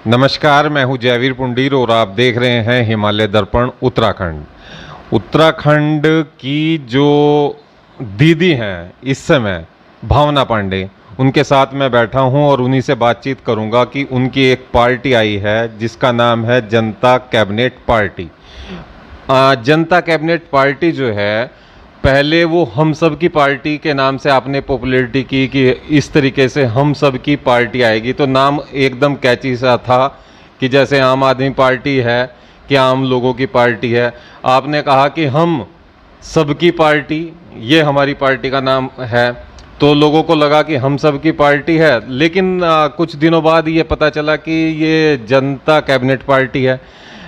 नमस्कार, मैं हूं जयवीर पुंडीर और आप देख रहे हैं हिमालय दर्पण उत्तराखंड। उत्तराखंड की जो दीदी हैं इस समय भावना पांडे, उनके साथ मैं बैठा हूं और उन्हीं से बातचीत करूंगा कि उनकी एक पार्टी आई है जिसका नाम है जनता कैबिनेट पार्टी। जनता कैबिनेट पार्टी जो है, पहले वो हम सब की पार्टी के नाम से आपने पॉपुलैरिटी की कि इस तरीके से हम सब की पार्टी आएगी, तो नाम एकदम कैची सा था कि जैसे आम आदमी पार्टी है कि आम लोगों की पार्टी है। आपने कहा कि हम सबकी पार्टी, ये हमारी पार्टी का नाम है, तो लोगों को लगा कि हम सब की पार्टी है। लेकिन कुछ दिनों बाद ये पता चला कि ये जनता कैबिनेट पार्टी है।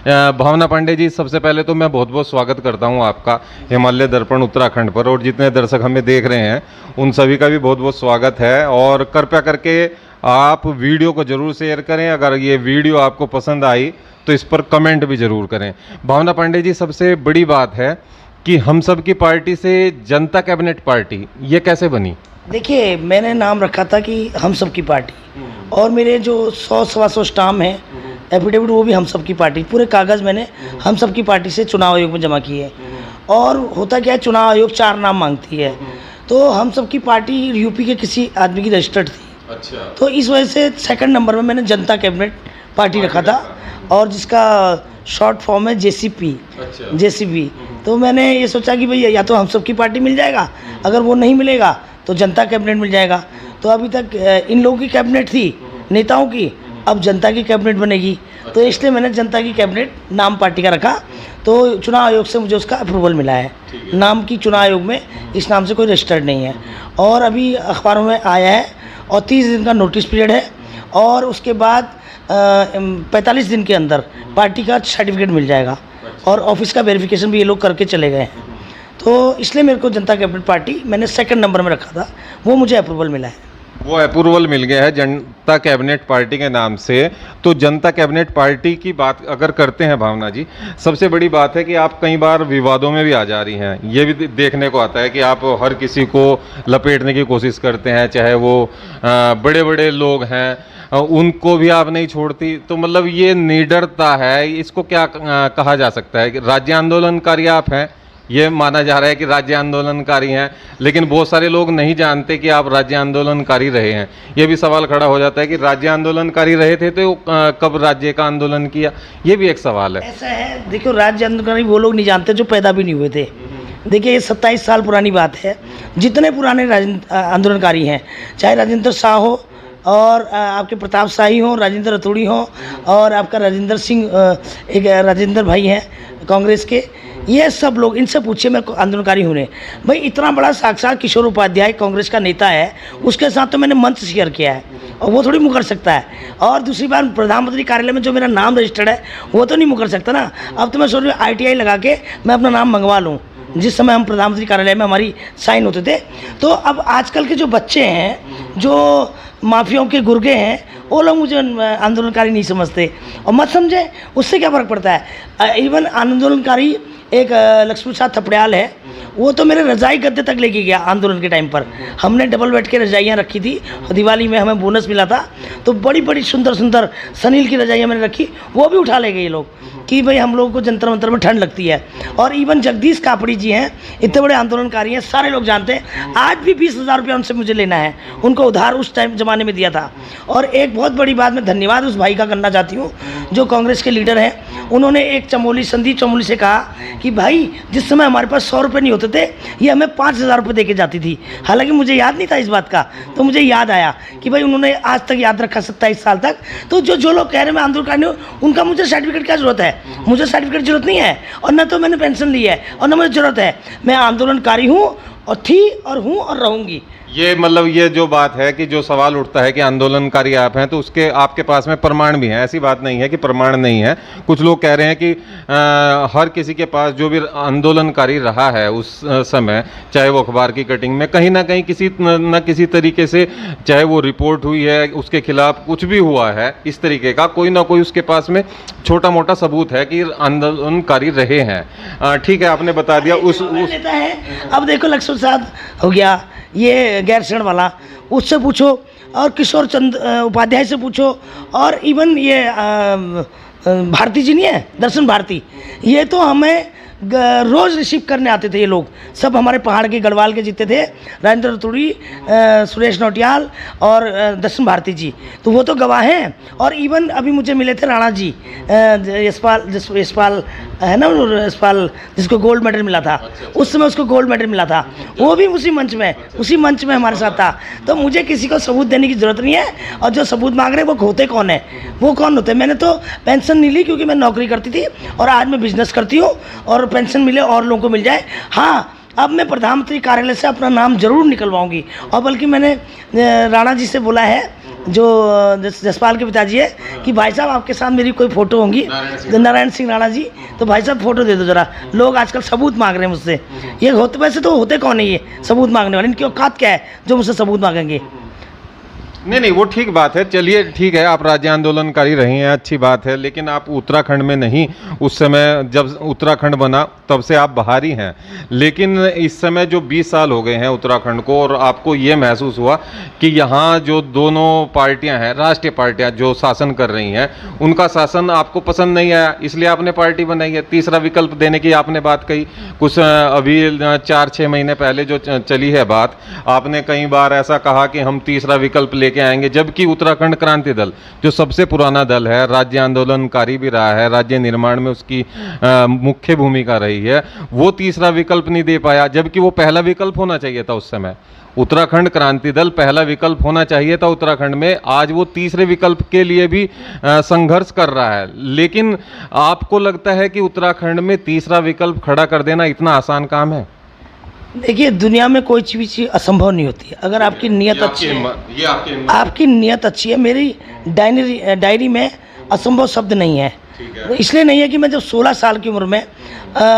भावना पांडे जी, सबसे पहले तो मैं बहुत बहुत स्वागत करता हूं आपका हिमालय दर्पण उत्तराखंड पर, और जितने दर्शक हमें देख रहे हैं उन सभी का भी बहुत बहुत स्वागत है। और कृपया करके आप वीडियो को ज़रूर शेयर करें। अगर ये वीडियो आपको पसंद आई तो इस पर कमेंट भी ज़रूर करें। भावना पांडे जी, सबसे बड़ी बात है कि हम सब की पार्टी से जनता कैबिनेट पार्टी ये कैसे बनी? देखिए, मैंने नाम रखा था कि हम सब की पार्टी, और मेरे जो 100-125 स्टाम्प हैं, एफिडेविट, वो भी हम सब की पार्टी, पूरे कागज़ मैंने हम सब की पार्टी से चुनाव आयोग में जमा किए। और होता क्या है, चुनाव आयोग 4 नाम मांगती है, तो हम सब की पार्टी यूपी के किसी आदमी की रजिस्टर्ड थी। अच्छा। तो इस वजह से सेकंड नंबर में मैंने जनता कैबिनेट पार्टी रखा था, और जिसका शॉर्ट फॉर्म है JCP। अच्छा। JCP। तो मैंने ये सोचा कि भैया या तो हम सब की पार्टी मिल जाएगा, अगर वो नहीं मिलेगा तो जनता कैबिनेट मिल जाएगा। तो अभी तक इन लोगों की कैबिनेट थी, नेताओं की, अब जनता की कैबिनेट बनेगी। तो इसलिए मैंने जनता की कैबिनेट नाम पार्टी का रखा। तो चुनाव आयोग से मुझे उसका अप्रूवल मिला है। नाम की चुनाव आयोग में इस नाम से कोई रजिस्टर्ड नहीं है, और अभी अखबारों में आया है, और 30 दिन का नोटिस पीरियड है, और उसके बाद 45 दिन के अंदर पार्टी का सर्टिफिकेट मिल जाएगा, और ऑफिस का वेरिफिकेशन भी ये लोग करके चले गए हैं। तो इसलिए मेरे को जनता कैबिनेट पार्टी मैंने सेकंड नंबर में रखा था, वो मुझे अप्रूवल मिला है। वो अप्रूवल मिल गया है जनता कैबिनेट पार्टी के नाम से। तो जनता कैबिनेट पार्टी की बात अगर करते हैं भावना जी, सबसे बड़ी बात है कि आप कई बार विवादों में भी आ जा रही हैं। ये भी देखने को आता है कि आप हर किसी को लपेटने की कोशिश करते हैं, चाहे वो बड़े बड़े लोग हैं, उनको भी आप नहीं छोड़ती। तो मतलब ये निडरता है, इसको क्या कहा जा सकता है? कि राज्य आंदोलनकारी आप हैं, ये माना जा रहा है कि राज्य आंदोलनकारी हैं, लेकिन बहुत सारे लोग नहीं जानते कि आप राज्य आंदोलनकारी रहे हैं। ये भी सवाल खड़ा हो जाता है कि राज्य आंदोलनकारी रहे थे तो कब राज्य का आंदोलन किया, ये भी एक सवाल है। ऐसा है, देखो, राज्य आंदोलनकारी वो लोग नहीं जानते जो पैदा भी नहीं हुए थे। देखिए, ये 27 साल पुरानी बात है। जितने पुराने आंदोलनकारी हैं, चाहे राजेंद्र शाह हो, और आपके प्रताप शाही हो, राजेंद्र रतूड़ी हो, और आपका राजेंद्र सिंह, एक राजेंद्र भाई हैं कांग्रेस के, ये सब लोग, इनसे पूछिए मैं आंदोलनकारी हूँ। भाई, इतना बड़ा साक्षात किशोर उपाध्याय कांग्रेस का नेता है, उसके साथ तो मैंने मंच शेयर किया है, और वो थोड़ी मुकर सकता है। और दूसरी बात, प्रधानमंत्री कार्यालय में जो मेरा नाम रजिस्टर्ड है वो तो नहीं मुकर सकता ना। अब तो मैं सोच रही हूँ ITI लगा के मैं अपना नाम मंगवा लूँ, जिस समय हम प्रधानमंत्री कार्यालय में हमारी साइन होते थे। तो अब आजकल के जो बच्चे हैं, जो माफियाओं के गुर्गे हैं, वो लोग मुझे आंदोलनकारी नहीं समझते, और मत समझे, उससे क्या फ़र्क पड़ता है। इवन आंदोलनकारी एक लक्ष्मी प्रसाद थपड़ियाल है, वो तो मेरे रजाई गद्दे तक लेके गया आंदोलन के टाइम पर। हमने डबल बेड के रजाइयाँ रखी थी, और दिवाली में हमें बोनस मिला था, तो बड़ी बड़ी सुंदर सुंदर सनील की रजाइयाँ मैंने रखी, वो भी उठा ले गए ये लोग कि भाई हम लोगों को जंतर मंतर में ठंड लगती है। और इवन जगदीश कापड़ी जी हैं, इतने बड़े आंदोलनकारी हैं, सारे लोग जानते हैं। आज भी 20,000 रुपया उनसे मुझे लेना है, उनको उधार उस टाइम ज़माने में दिया था। और एक बहुत बड़ी बात, मैं धन्यवाद उस भाई का करना चाहती हूँ जो कांग्रेस के लीडर हैं। उन्होंने एक संदीप चमोली से कहा कि भाई, जिस समय हमारे पास 100 रुपये नहीं होते थे, ये हमें 5,000 रुपये दे के जाती थी। हालांकि मुझे याद नहीं था इस बात का, तो मुझे याद आया कि भाई उन्होंने आज तक याद रखा 27 साल तक। तो जो लोग कह रहे हैं मैं आंदोलनकारी हूँ, उनका मुझे सर्टिफिकेट क्या जरूरत है? मुझे सर्टिफिकेट की जरूरत नहीं है, और न तो मैंने पेंशन ली है, और न मुझे जरूरत है। मैं आंदोलनकारी हूँ, और थी, और हूँ, और रहूँगी। ये मतलब ये जो बात है कि जो सवाल उठता है कि आंदोलनकारी आप हैं, तो उसके आपके पास में प्रमाण भी हैं। ऐसी बात नहीं है कि प्रमाण नहीं है। कुछ लोग कह रहे हैं कि हर किसी के पास जो भी आंदोलनकारी रहा है उस समय, चाहे वो अखबार की कटिंग में कहीं ना कहीं किसी न किसी तरीके से, चाहे वो रिपोर्ट हुई है, उसके खिलाफ कुछ भी हुआ है, इस तरीके का कोई ना कोई उसके पास में छोटा मोटा सबूत है कि आंदोलनकारी रहे हैं। ठीक है, आपने बता दिया। उस नेता है, अब देखो लक्ष्मण प्रसाद हो गया, ये गैरसैंण वाला, उससे पूछो और किशोर चंद्र उपाध्याय से पूछो, और इवन ये भारती जी नहीं है, दर्शन भारती, ये तो हमें रोज़ रिसीव करने आते थे। ये लोग सब हमारे पहाड़ के गढ़वाल के जितने थे, राजेंद्र रतूड़ी, सुरेश नौटियाल और दर्शन भारती जी, तो वो तो गवाह हैं। और इवन अभी मुझे मिले थे राणा जी, यशपाल है ना, यशपाल जिसको गोल्ड मेडल मिला था, उस समय उसको गोल्ड मेडल मिला था, वो भी उसी मंच में हमारे साथ था। तो मुझे किसी को सबूत देने की ज़रूरत नहीं है, और जो सबूत मांग रहे हैं वो होते कौन है, वो कौन होते हैं। मैंने तो पेंशन नहीं ली क्योंकि मैं नौकरी करती थी, और आज मैं बिजनेस करती हूँ, और पेंशन मिले और लोगों को मिल जाए। हाँ, अब मैं प्रधानमंत्री कार्यालय से अपना नाम जरूर निकलवाऊंगी, और बल्कि मैंने राणा जी से बोला है, जो जसपाल के पिताजी है, कि भाई साहब आपके साथ मेरी कोई फ़ोटो होंगी, नारायण सिंह राणा जी, तो भाई साहब फ़ोटो दे दो ज़रा। लोग आजकल सबूत मांग रहे हैं मुझसे। ये होते, वैसे तो होते कौन है ये सबूत मांगने वाले, इनकी औकात क्या है जो मुझसे सबूत मांगेंगे। नहीं, वो ठीक बात है। चलिए ठीक है, आप राज्य आंदोलनकारी रही हैं, अच्छी बात है, लेकिन आप उत्तराखंड में नहीं, उस समय जब उत्तराखंड बना तब से आप बाहरी हैं। लेकिन इस समय जो 20 साल हो गए हैं उत्तराखंड को, और आपको ये महसूस हुआ कि यहाँ जो दोनों पार्टियां हैं, राष्ट्रीय पार्टियां जो शासन कर रही हैं, उनका शासन आपको पसंद नहीं आया, इसलिए आपने पार्टी बनाई है। तीसरा विकल्प देने की आपने बात कही, कुछ अभी 4-6 महीने पहले जो चली है बात, आपने कई बार ऐसा कहा कि हम तीसरा विकल्प लेके आएंगे, जबकि उत्तराखंड क्रांति दल जो सबसे पुराना दल है, राज्य आंदोलनकारी भी रहा है, राज्य निर्माण में उसकी मुख्य भूमिका रही है, वो तीसरा विकल्प नहीं दे पाया, जबकि वो पहला विकल्प होना चाहिए था उस समय। उत्तराखंड क्रांति दल पहला विकल्प होना चाहिए था उत्तराखंड में। आज वो तीसरे विकल्प के लिए भी संघर्ष कर रहा है। लेकिन आपको लगता है कि उत्तराखंड में तीसरा विकल्प खड़ा कर देना इतना आसान काम है? देखिए, दुनिया में कोई चीज़ असंभव नहीं होती है, अगर आपकी नीयत अच्छी है। आपकी नीयत अच्छी है। मेरी डायरी में असंभव शब्द नहीं है। इसलिए नहीं है कि मैं जब 16 साल की उम्र में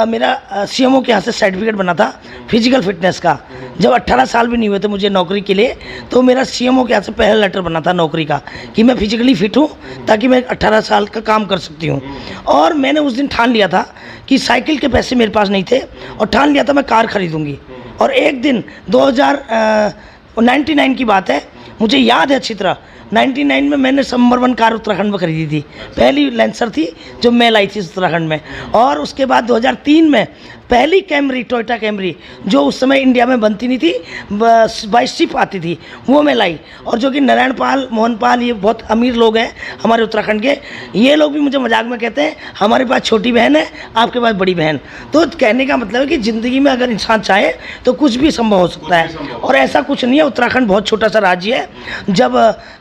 मेरा सीएमओ के यहाँ से सर्टिफिकेट बना था फिजिकल फिटनेस का, जब 18 साल भी नहीं हुए थे मुझे नौकरी के लिए, तो मेरा सीएमओ के यहाँ से पहला लेटर बना था नौकरी का कि मैं फिजिकली फिट हूँ, ताकि मैं 18 साल का काम कर सकती हूँ। और मैंने उस दिन ठान लिया था कि साइकिल के पैसे मेरे पास नहीं थे, और ठान लिया था मैं कार खरीदूँगी। और एक दिन 2099 की बात है, मुझे याद है अच्छी तरह, 99 में मैंने नंबर 1 कार उत्तराखंड में खरीदी थी। पहली लैंसर थी जो मैं लाई थी उत्तराखंड में। और उसके बाद 2003 में पहली कैमरी, टोयोटा कैमरी, जो उस समय इंडिया में बनती नहीं थी, बाई शिप आती थी, वो मैं लाई। और जो कि नारायण पाल, मोहन पाल, ये बहुत अमीर लोग हैं हमारे उत्तराखंड के, ये लोग भी मुझे मजाक में कहते हैं हमारे पास छोटी बहन है, आपके पास बड़ी बहन। तो कहने का मतलब है कि ज़िंदगी में अगर इंसान चाहे तो कुछ भी संभव हो सकता है। और ऐसा कुछ नहीं है, उत्तराखंड बहुत छोटा सा राज्य है। जब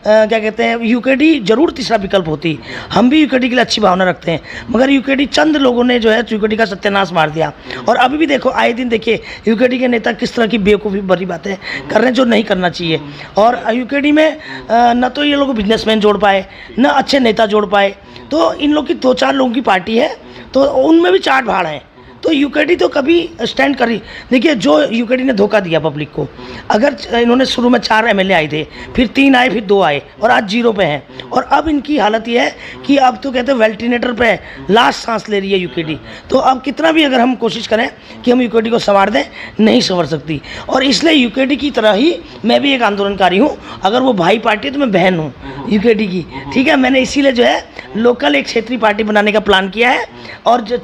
क्या कहते हैं, यूकेडी जरूर तीसरा विकल्प होती, हम भी यूकेडी के लिए अच्छी भावना रखते हैं, मगर यूकेडी चंद लोगों ने जो है यूकेडी का सत्यानाश मार दिया। और अभी भी देखो, आए दिन देखिए यूकेडी के नेता किस तरह की बेवकूफ़ी भरी बातें कर रहे हैं जो नहीं करना चाहिए। और यूकेडी में न तो ये लोग बिजनेसमैन जोड़ पाए, न अच्छे नेता जोड़ पाए। तो इन लोग की 2-4 लोगों की पार्टी है, तो उनमें भी चाट भाड़ है। तो यूकेडी तो कभी स्टैंड करी, देखिए जो यूकेडी ने धोखा दिया पब्लिक को। अगर इन्होंने शुरू में 4 एमएलए आए थे, फिर 3 आए, फिर 2 आए, और आज 0 पे हैं। और अब इनकी हालत ये है कि अब तो कहते हैं वेल्टिनेटर पे लास्ट सांस ले रही है यूकेडी। तो अब कितना भी अगर हम कोशिश करें कि हम यूकेडी को संवार दें, नहीं संवर सकती। और इसलिए यूकेडी की तरह ही मैं भी एक आंदोलनकारी हूँ। अगर वो भाई पार्टी है तो मैं बहन हूँ यूकेडी की, ठीक है। मैंने इसीलिए जो है लोकल एक क्षेत्रीय पार्टी बनाने का प्लान किया है, और जो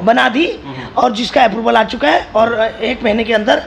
बना दी, और जिसका अप्रूवल आ चुका है, और 1 महीने के अंदर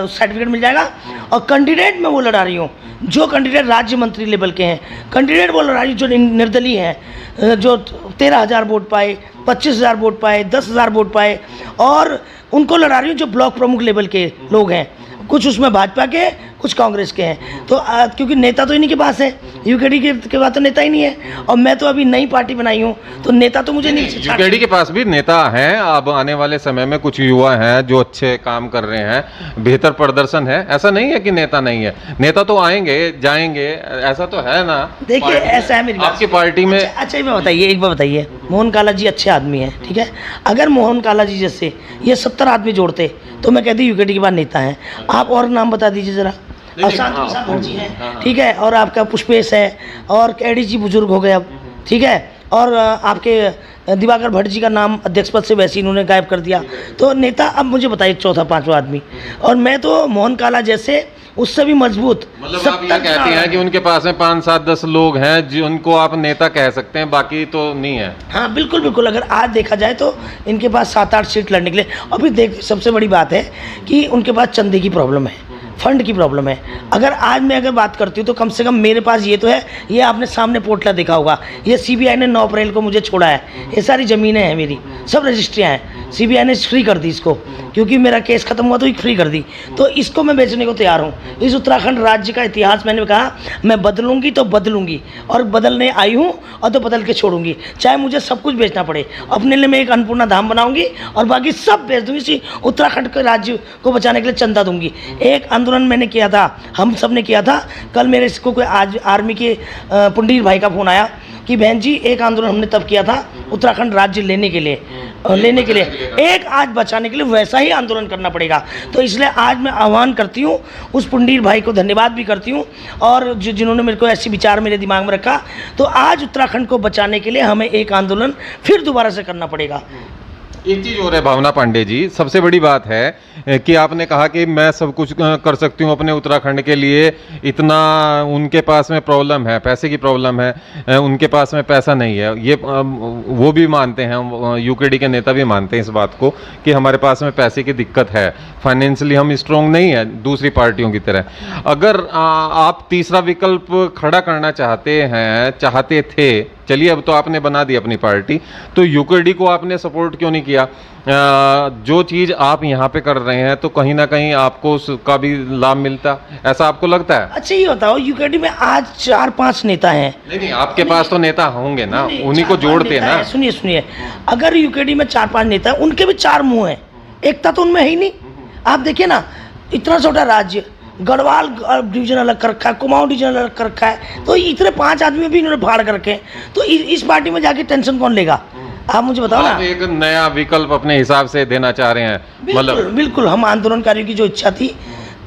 सर्टिफिकेट मिल जाएगा। और कैंडिडेट मैं वो लड़ा रही हूँ जो कैंडिडेट राज्य मंत्री लेवल के हैं, कैंडिडेट वो लड़ा रही जो निर्दलीय हैं, जो 13,000 वोट पाए, 25,000 वोट पाए, 10,000 वोट पाए, और उनको लड़ा रही हूँ जो ब्लॉक प्रमुख लेवल के लोग हैं। कुछ उसमें भाजपा के, कुछ कांग्रेस के हैं। तो क्योंकि नेता तो इन्हीं के पास है, यूकेडी के पास तो नेता ही नहीं है। और मैं तो अभी नई पार्टी बनाई हूँ, तो नेता तो मुझे नहीं। यूकेडी के पास भी नेता हैं। अब आने वाले समय में कुछ युवा हैं जो अच्छे काम कर रहे हैं, बेहतर प्रदर्शन है। ऐसा नहीं है कि नेता नहीं है, नेता तो आएंगे जाएंगे, ऐसा तो है ना। देखिए, ऐसा है मेरी आपकी पार्टी में। अच्छा, एक बार बताइए, मोहन काला जी अच्छे आदमी हैं, ठीक है। अगर मोहन काला जी जैसे ये 70 आदमी जोड़ते तो मैं कहती यूकेडी के बाद नेता हैं। आप और नाम बता दीजिए जरा। शांति प्रसाद भट्ट जी हैं, ठीक है, और आपका पुष्पेश है, और एडी जी बुजुर्ग हो गए अब, ठीक है, और आपके दिवाकर भट्ट जी का नाम अध्यक्ष पद से वैसे इन्होंने गायब कर दिया। तो नेता अब मुझे बताइए चौथा 5वां आदमी। और मैं तो मोहन काला जैसे उससे भी मजबूत। मतलब आप ये कहते हैं कि उनके पास में 5, 7, 10 लोग हैं जिनको आप नेता कह सकते हैं, बाकी तो नहीं है। हाँ बिल्कुल बिल्कुल, अगर आज देखा जाए तो इनके पास 7-8 सीट लड़ने के लिए। अभी देख, सबसे बड़ी बात है कि उनके पास चंदे की प्रॉब्लम है, फंड की प्रॉब्लम है। अगर आज मैं अगर बात करती हूँ तो कम से कम मेरे पास ये तो है, ये आपने सामने पोर्टल देखा होगा, ये सीबीआई ने 9 अप्रैल को मुझे छोड़ा है। ये सारी ज़मीनें हैं मेरी, सब रजिस्ट्रियाँ हैं, सीबीआई ने फ्री कर दी इसको, क्योंकि मेरा केस खत्म हुआ तो ये फ्री कर दी। तो इसको मैं बेचने को तैयार हूँ। इस उत्तराखंड राज्य का इतिहास मैंने कहा मैं बदलूंगी तो बदलूंगी, और बदलने आई हूँ और तो बदल के छोड़ूंगी, चाहे मुझे सब कुछ बेचना पड़े। अपने लिए मैं एक अन्नपूर्णा धाम बनाऊंगी और बाकी सब बेच दूंगी। इसी उत्तराखंड के राज्य को बचाने के लिए चंदा दूंगी। एक आंदोलन मैंने किया था, हम सब ने किया था। कल मेरे इसको कोई आज आर्मी के पुंडीर भाई का फ़ोन आया कि बहन जी एक आंदोलन हमने तब किया था उत्तराखंड राज्य लेने के लिए, एक आज बचाने के लिए वैसा ही आंदोलन करना पड़ेगा। तो इसलिए आज मैं आह्वान करती हूँ, उस पुंडीर भाई को धन्यवाद भी करती हूँ, और जिन्होंने मेरे को ऐसी विचार मेरे दिमाग में रखा। तो आज उत्तराखंड को बचाने के लिए हमें एक आंदोलन फिर दोबारा से करना पड़ेगा। एक चीज़ और है भावना पांडे जी, सबसे बड़ी बात है कि आपने कहा कि मैं सब कुछ कर सकती हूँ अपने उत्तराखंड के लिए, इतना उनके पास में प्रॉब्लम है, पैसे की प्रॉब्लम है, उनके पास में पैसा नहीं है। ये वो भी मानते हैं, यूकेडी के नेता भी मानते हैं इस बात को कि हमारे पास में पैसे की दिक्कत है, फाइनेंशियली हम स्ट्रॉन्ग नहीं है दूसरी पार्टियों की तरह। अगर आप तीसरा विकल्प खड़ा करना चाहते थे, चलिए अब तो आपने बना दी अपनी पार्टी, तो यूकेडी को आपने सपोर्ट क्यों नहीं किया? जो चीज़ आप यहाँ पे कर रहे हैं तो कहीं ना कहीं आपको उसका भी लाभ मिलता, ऐसा आपको लगता है? अच्छा ये बताओ, यूकेडी में आज 4-5 नेता हैं। नहीं, आपके पास तो नेता होंगे ना, उन्हीं को जोड़ते ना। सुनिए, अगर यूकेडी में 4-5 नेता हैं, उनके भी 4 मुंह हैं, एकता तो उनमें है ही नहीं। आप देखिए ना, इतना छोटा राज्य, गढ़वाल डिवीजन अलग कर रखा है, कुमाऊं डिवीजन अलग कर रखा है, तो इतने 5 आदमी भी इन्होंने फाड़ कर रखे हैं। तो इस पार्टी में जाके टेंशन कौन लेगा? आप मुझे बताओ ना। एक नया विकल्प अपने हिसाब से देना चाह रहे हैं, मतलब बिल्कुल हम आंदोलनकारियों की जो इच्छा थी,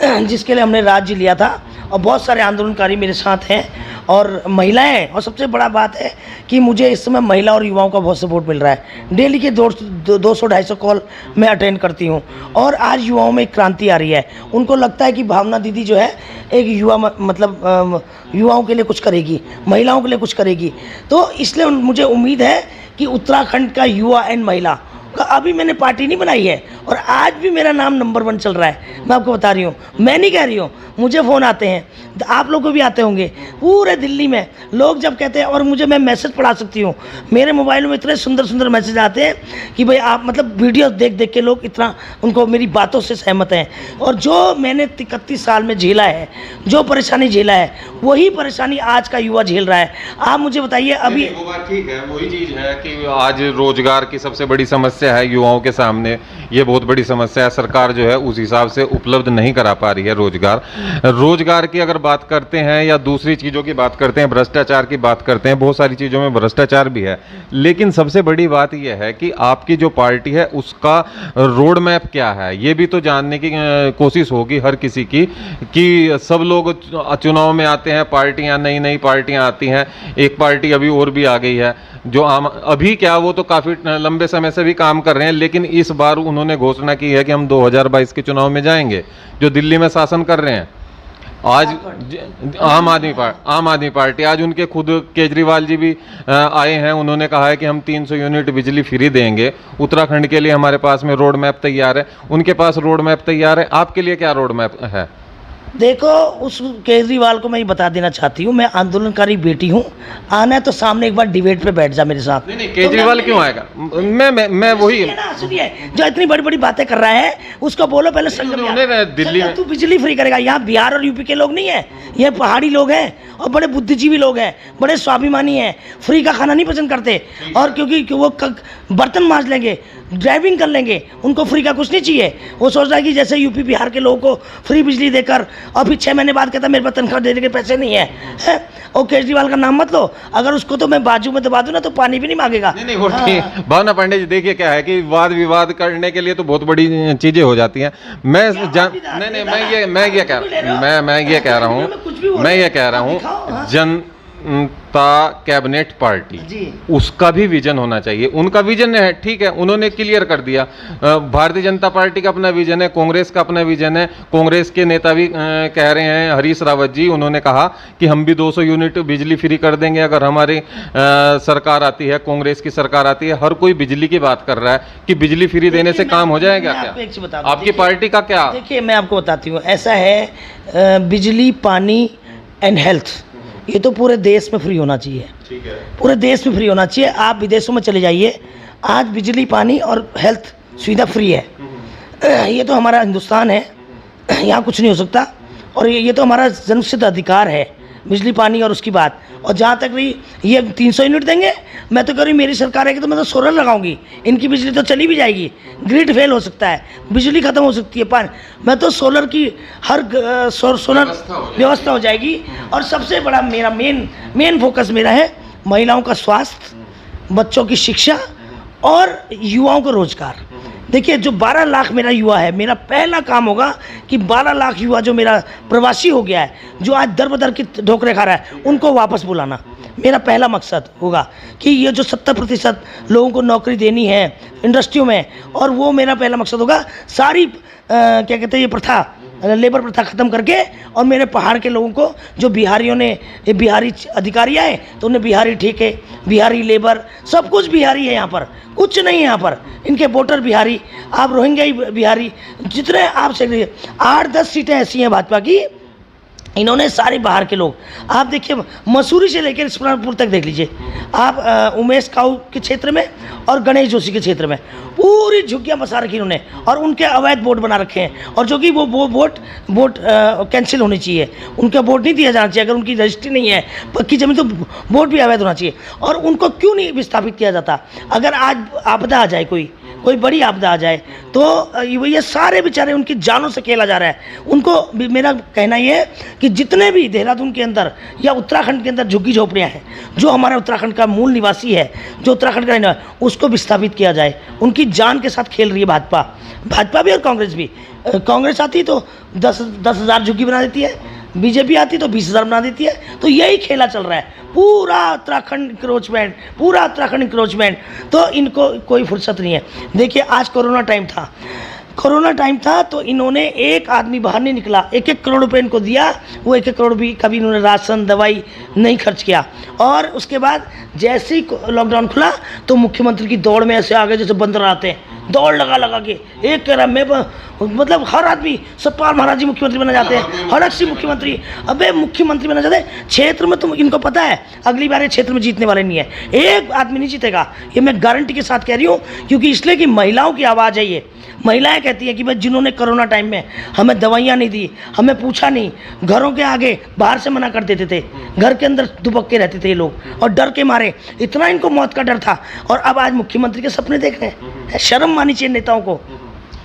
जिसके लिए हमने राज्य लिया था, और बहुत सारे आंदोलनकारी मेरे साथ हैं और महिलाएं हैं। और सबसे बड़ा बात है कि मुझे इस समय महिला और युवाओं का बहुत सपोर्ट मिल रहा है। डेली के 200-250 कॉल मैं अटेंड करती हूं, और आज युवाओं में एक क्रांति आ रही है। उनको लगता है कि भावना दीदी जो है एक युवा, मतलब युवाओं के लिए कुछ करेगी, महिलाओं के लिए कुछ करेगी। तो इसलिए मुझे उम्मीद है कि उत्तराखंड का युवा एंड महिला का, अभी मैंने पार्टी नहीं बनाई है और आज भी मेरा नाम नंबर 1 चल रहा है। मैं आपको बता रही हूँ, मैं नहीं कह रही हूँ, मुझे फ़ोन आते हैं, आप लोग को भी आते होंगे, पूरे दिल्ली में लोग जब कहते हैं, और मुझे, मैं मैसेज पढ़ा सकती हूँ, मेरे मोबाइल में इतने सुंदर सुंदर मैसेज आते हैं कि भाई आप, मतलब वीडियो देख देख के लोग इतना, उनको मेरी बातों से सहमत हैं। और जो मैंने 31 साल में झेला है, जो परेशानी झेला है, वही परेशानी आज का युवा झेल रहा है। आप मुझे बताइए, अभी वो बात ठीक है, वही चीज़ है कि आज रोजगार की सबसे बड़ी समस्या है युवाओं के सामने, ये बहुत बड़ी समस्या है। सरकार जो है उस हिसाब से उपलब्ध नहीं करा पा रही है रोजगार की अगर बात करते हैं, या दूसरी चीज़ों की बात करते हैं, भ्रष्टाचार की बात करते हैं, बहुत सारी चीज़ों में भ्रष्टाचार भी है। लेकिन सबसे बड़ी बात यह है कि आपकी जो पार्टी है उसका रोड मैप क्या है, ये भी तो जानने की कोशिश होगी हर किसी की, कि सब लोग चुनाव में आते हैं, पार्टियां नई नई पार्टियां आती हैं, एक पार्टी अभी और भी आ गई है जो अभी क्या, वो तो काफ़ी लंबे समय से भी काम कर रहे हैं, लेकिन इस बार उन्होंने घोषणा की है कि हम 2022 के चुनाव में जाएंगे, जो दिल्ली में शासन कर रहे हैं। आज आम आदमी पार्टी, आज उनके खुद केजरीवाल जी भी आए हैं, उन्होंने कहा है कि हम 300 यूनिट बिजली फ्री देंगे। उत्तराखंड के लिए हमारे पास में रोड मैप तैयार है, उनके पास रोड मैप तैयार है, आपके लिए क्या रोड मैप है? देखो, उस केजरीवाल को मैं ये बता देना चाहती हूँ, मैं आंदोलनकारी बेटी हूँ, आना है तो सामने एक बार डिबेट पे बैठ जा मेरे साथ। नहीं, केजरीवाल तो क्यों आएगा? मैं वही सुनिए, जो इतनी बड़ी बड़ी बातें कर रहा है उसको बोलो पहले दिल्ली में तू बिजली फ्री करेगा। यहाँ बिहार और यूपी के लोग नहीं है, ये पहाड़ी लोग हैं और बड़े बुद्धिजीवी लोग हैं, बड़े स्वाभिमानी हैं, फ्री का खाना नहीं पसंद करते। और क्योंकि वो बर्तन मांज लेंगे, ड्राइविंग कर लेंगे, उनको फ्री का कुछ नहीं चाहिए। वो सोच रहा है कि जैसे यूपी बिहार के लोगों को फ्री बिजली देकर, और फिर 6 महीने बाद कहता मेरे पास तनख्वाह देने के पैसे नहीं है। और केजरीवाल का नाम मत लो, अगर उसको तो मैं बाजू में दबा दूं ना तो पानी भी नहीं मांगेगा। नहीं, भावना पांडे जी, देखिए क्या है कि वाद विवाद करने के लिए तो बहुत बड़ी चीजें हो जाती हैं। मैं ये कह रहा हूँ जनता कैबिनेट पार्टी जी। उसका भी विजन होना चाहिए। उनका विजन है, ठीक है, उन्होंने क्लियर कर दिया। भारतीय जनता पार्टी का अपना विजन है, कांग्रेस का अपना विजन है। कांग्रेस के नेता भी कह रहे हैं, हरीश रावत जी, उन्होंने कहा कि हम भी 200 यूनिट बिजली फ्री कर देंगे अगर हमारी सरकार आती है, कांग्रेस की सरकार आती है। हर कोई बिजली की बात कर रहा है कि बिजली फ्री देने से काम हो जाएगा मैं आपको एक चीज़ बता दूं। आपकी पार्टी का क्या? देखिए मैं आपको बताती हूँ, ऐसा है बिजली, पानी एंड हेल्थ, ये तो पूरे देश में फ्री होना चाहिए। ठीक है। पूरे देश में फ्री होना चाहिए। आप विदेशों में चले जाइए, आज बिजली, पानी और हेल्थ सुविधा फ्री है। ये तो हमारा हिंदुस्तान है, यहाँ कुछ नहीं हो सकता। और ये तो हमारा जन्मसिद्ध अधिकार है, बिजली, पानी और उसकी बात। और जहाँ तक रही ये 300 यूनिट देंगे, मैं तो कह रही हूँ मेरी सरकार है कि तो मैं तो सोलर लगाऊंगी, इनकी बिजली तो चली भी जाएगी, ग्रिड फेल हो सकता है, बिजली खत्म हो सकती है, पानी, मैं तो सोलर की हर सोलर व्यवस्था हो जाएगी। और सबसे बड़ा मेरा मेन फोकस मेरा है महिलाओं का स्वास्थ्य, बच्चों की शिक्षा और युवाओं का रोजगार। देखिए जो 12 लाख मेरा युवा है, मेरा पहला काम होगा कि 12 लाख युवा जो मेरा प्रवासी हो गया है, जो आज दर बदर की ठोकरें खा रहा है, उनको वापस बुलाना मेरा पहला मकसद होगा। कि ये जो 70% लोगों को नौकरी देनी है इंडस्ट्रियों में, और वो मेरा पहला मकसद होगा। सारी क्या कहते हैं ये प्रथा, लेबर प्रथा ख़त्म करके, और मेरे पहाड़ के लोगों को, जो बिहारियों ने, ये बिहारी अधिकारी आए तो उन्हें बिहारी ठेके, बिहारी लेबर, सब कुछ बिहारी है यहाँ पर, कुछ नहीं है यहाँ पर। इनके वोटर बिहारी, आप रोहिंग्या ही बिहारी, जितने आप से 8-10 सीटें ऐसी हैं भाजपा की, इन्होंने सारे बाहर के लोग, आप देखिए मसूरी से लेकर इस्लामपुर तक देख लीजिए आप, उमेश काऊ के क्षेत्र में और गणेश जोशी के क्षेत्र में पूरी झुग्गियाँ बसा रखी इन्होंने, और उनके अवैध वोट बना रखे हैं। और जो कि वो वोट कैंसिल होनी चाहिए, उनका वोट नहीं दिया जाना चाहिए। अगर उनकी रजिस्ट्री नहीं है पक्की जमीन, तो वोट भी अवैध होना चाहिए। और उनको क्यों नहीं विस्थापित किया जाता? अगर आज आपदा आ जाए, कोई बड़ी आपदा आ जाए, तो ये सारे बेचारे, उनकी जानों से खेला जा रहा है। उनको मेरा कहना ये है कि जितने भी देहरादून के अंदर या उत्तराखंड के अंदर झुग्गी झोपड़ियाँ हैं, जो हमारा उत्तराखंड का मूल निवासी है, जो उत्तराखंड का रहने वाला है, उसको विस्थापित किया जाए। उनकी जान के साथ खेल रही है भाजपा भी और कांग्रेस भी। कांग्रेस आती तो 10,000 झुग्गी बना देती है, बीजेपी आती तो 20,000 बना देती है। तो यही खेला चल रहा है, पूरा उत्तराखंड इंक्रोचमेंट। तो इनको कोई फुर्सत नहीं है। देखिए आज कोरोना टाइम था तो इन्होंने, एक आदमी बाहर नहीं निकला, 1-1 करोड़ रुपए इनको दिया, वो 1-1 करोड़ भी कभी इन्होंने राशन दवाई नहीं खर्च किया। और उसके बाद जैसे ही लॉकडाउन खुला तो मुख्यमंत्री की दौड़ में ऐसे आगे जैसे बंदर आते हैं, दौड़ लगा के, एक कह रहा मैं, मतलब हर आदमी सतपाल महाराज जी मुख्यमंत्री बना जाते हैं, हड़क सिंह मुख्यमंत्री, अबे मुख्यमंत्री बना जाते हैं। क्षेत्र में तुम, इनको पता है अगली बार ये क्षेत्र में जीतने वाले नहीं है, एक आदमी नहीं जीतेगा, ये मैं गारंटी के साथ कह रही हूँ। क्योंकि इसलिए कि महिलाओं की आवाज़ है ये। महिलाएं कहती हैं कि भाई जिन्होंने कोरोना टाइम में हमें दवाइयाँ नहीं दी, हमें पूछा नहीं, घरों के आगे बाहर से मना कर देते थे, घर के अंदर दुबक के रहते थे ये लोग, और डर के मारे, इतना इनको मौत का डर था। और अब आज मुख्यमंत्री के सपने देख रहे हैं। शर्म मानी चाहिए नेताओं को।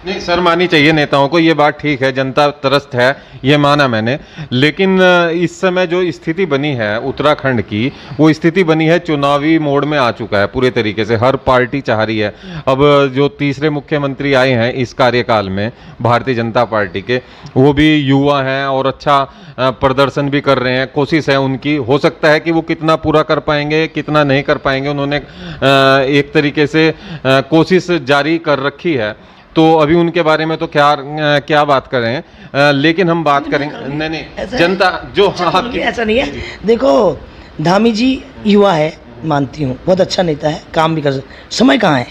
नहीं, सर मानी चाहिए नेताओं को, ये बात ठीक है, जनता त्रस्त है, ये माना मैंने। लेकिन इस समय जो स्थिति बनी है उत्तराखंड की, वो स्थिति बनी है चुनावी मोड में आ चुका है पूरे तरीके से। हर पार्टी चाह रही है। अब जो तीसरे मुख्यमंत्री आए हैं इस कार्यकाल में भारतीय जनता पार्टी के, वो भी युवा हैं और अच्छा प्रदर्शन भी कर रहे हैं। कोशिश है उनकी, हो सकता है कि वो कितना पूरा कर पाएंगे, कितना नहीं कर पाएंगे। उन्होंने एक तरीके से कोशिश जारी कर रखी है, तो अभी उनके बारे में तो क्या बात कर रहे हैं। लेकिन हम बात करेंगे, नहीं जनता जो आपकी, ऐसा नहीं है। देखो धामी जी युवा है, मानती हूँ, बहुत अच्छा नेता है, काम भी कर सकते। समय कहाँ है?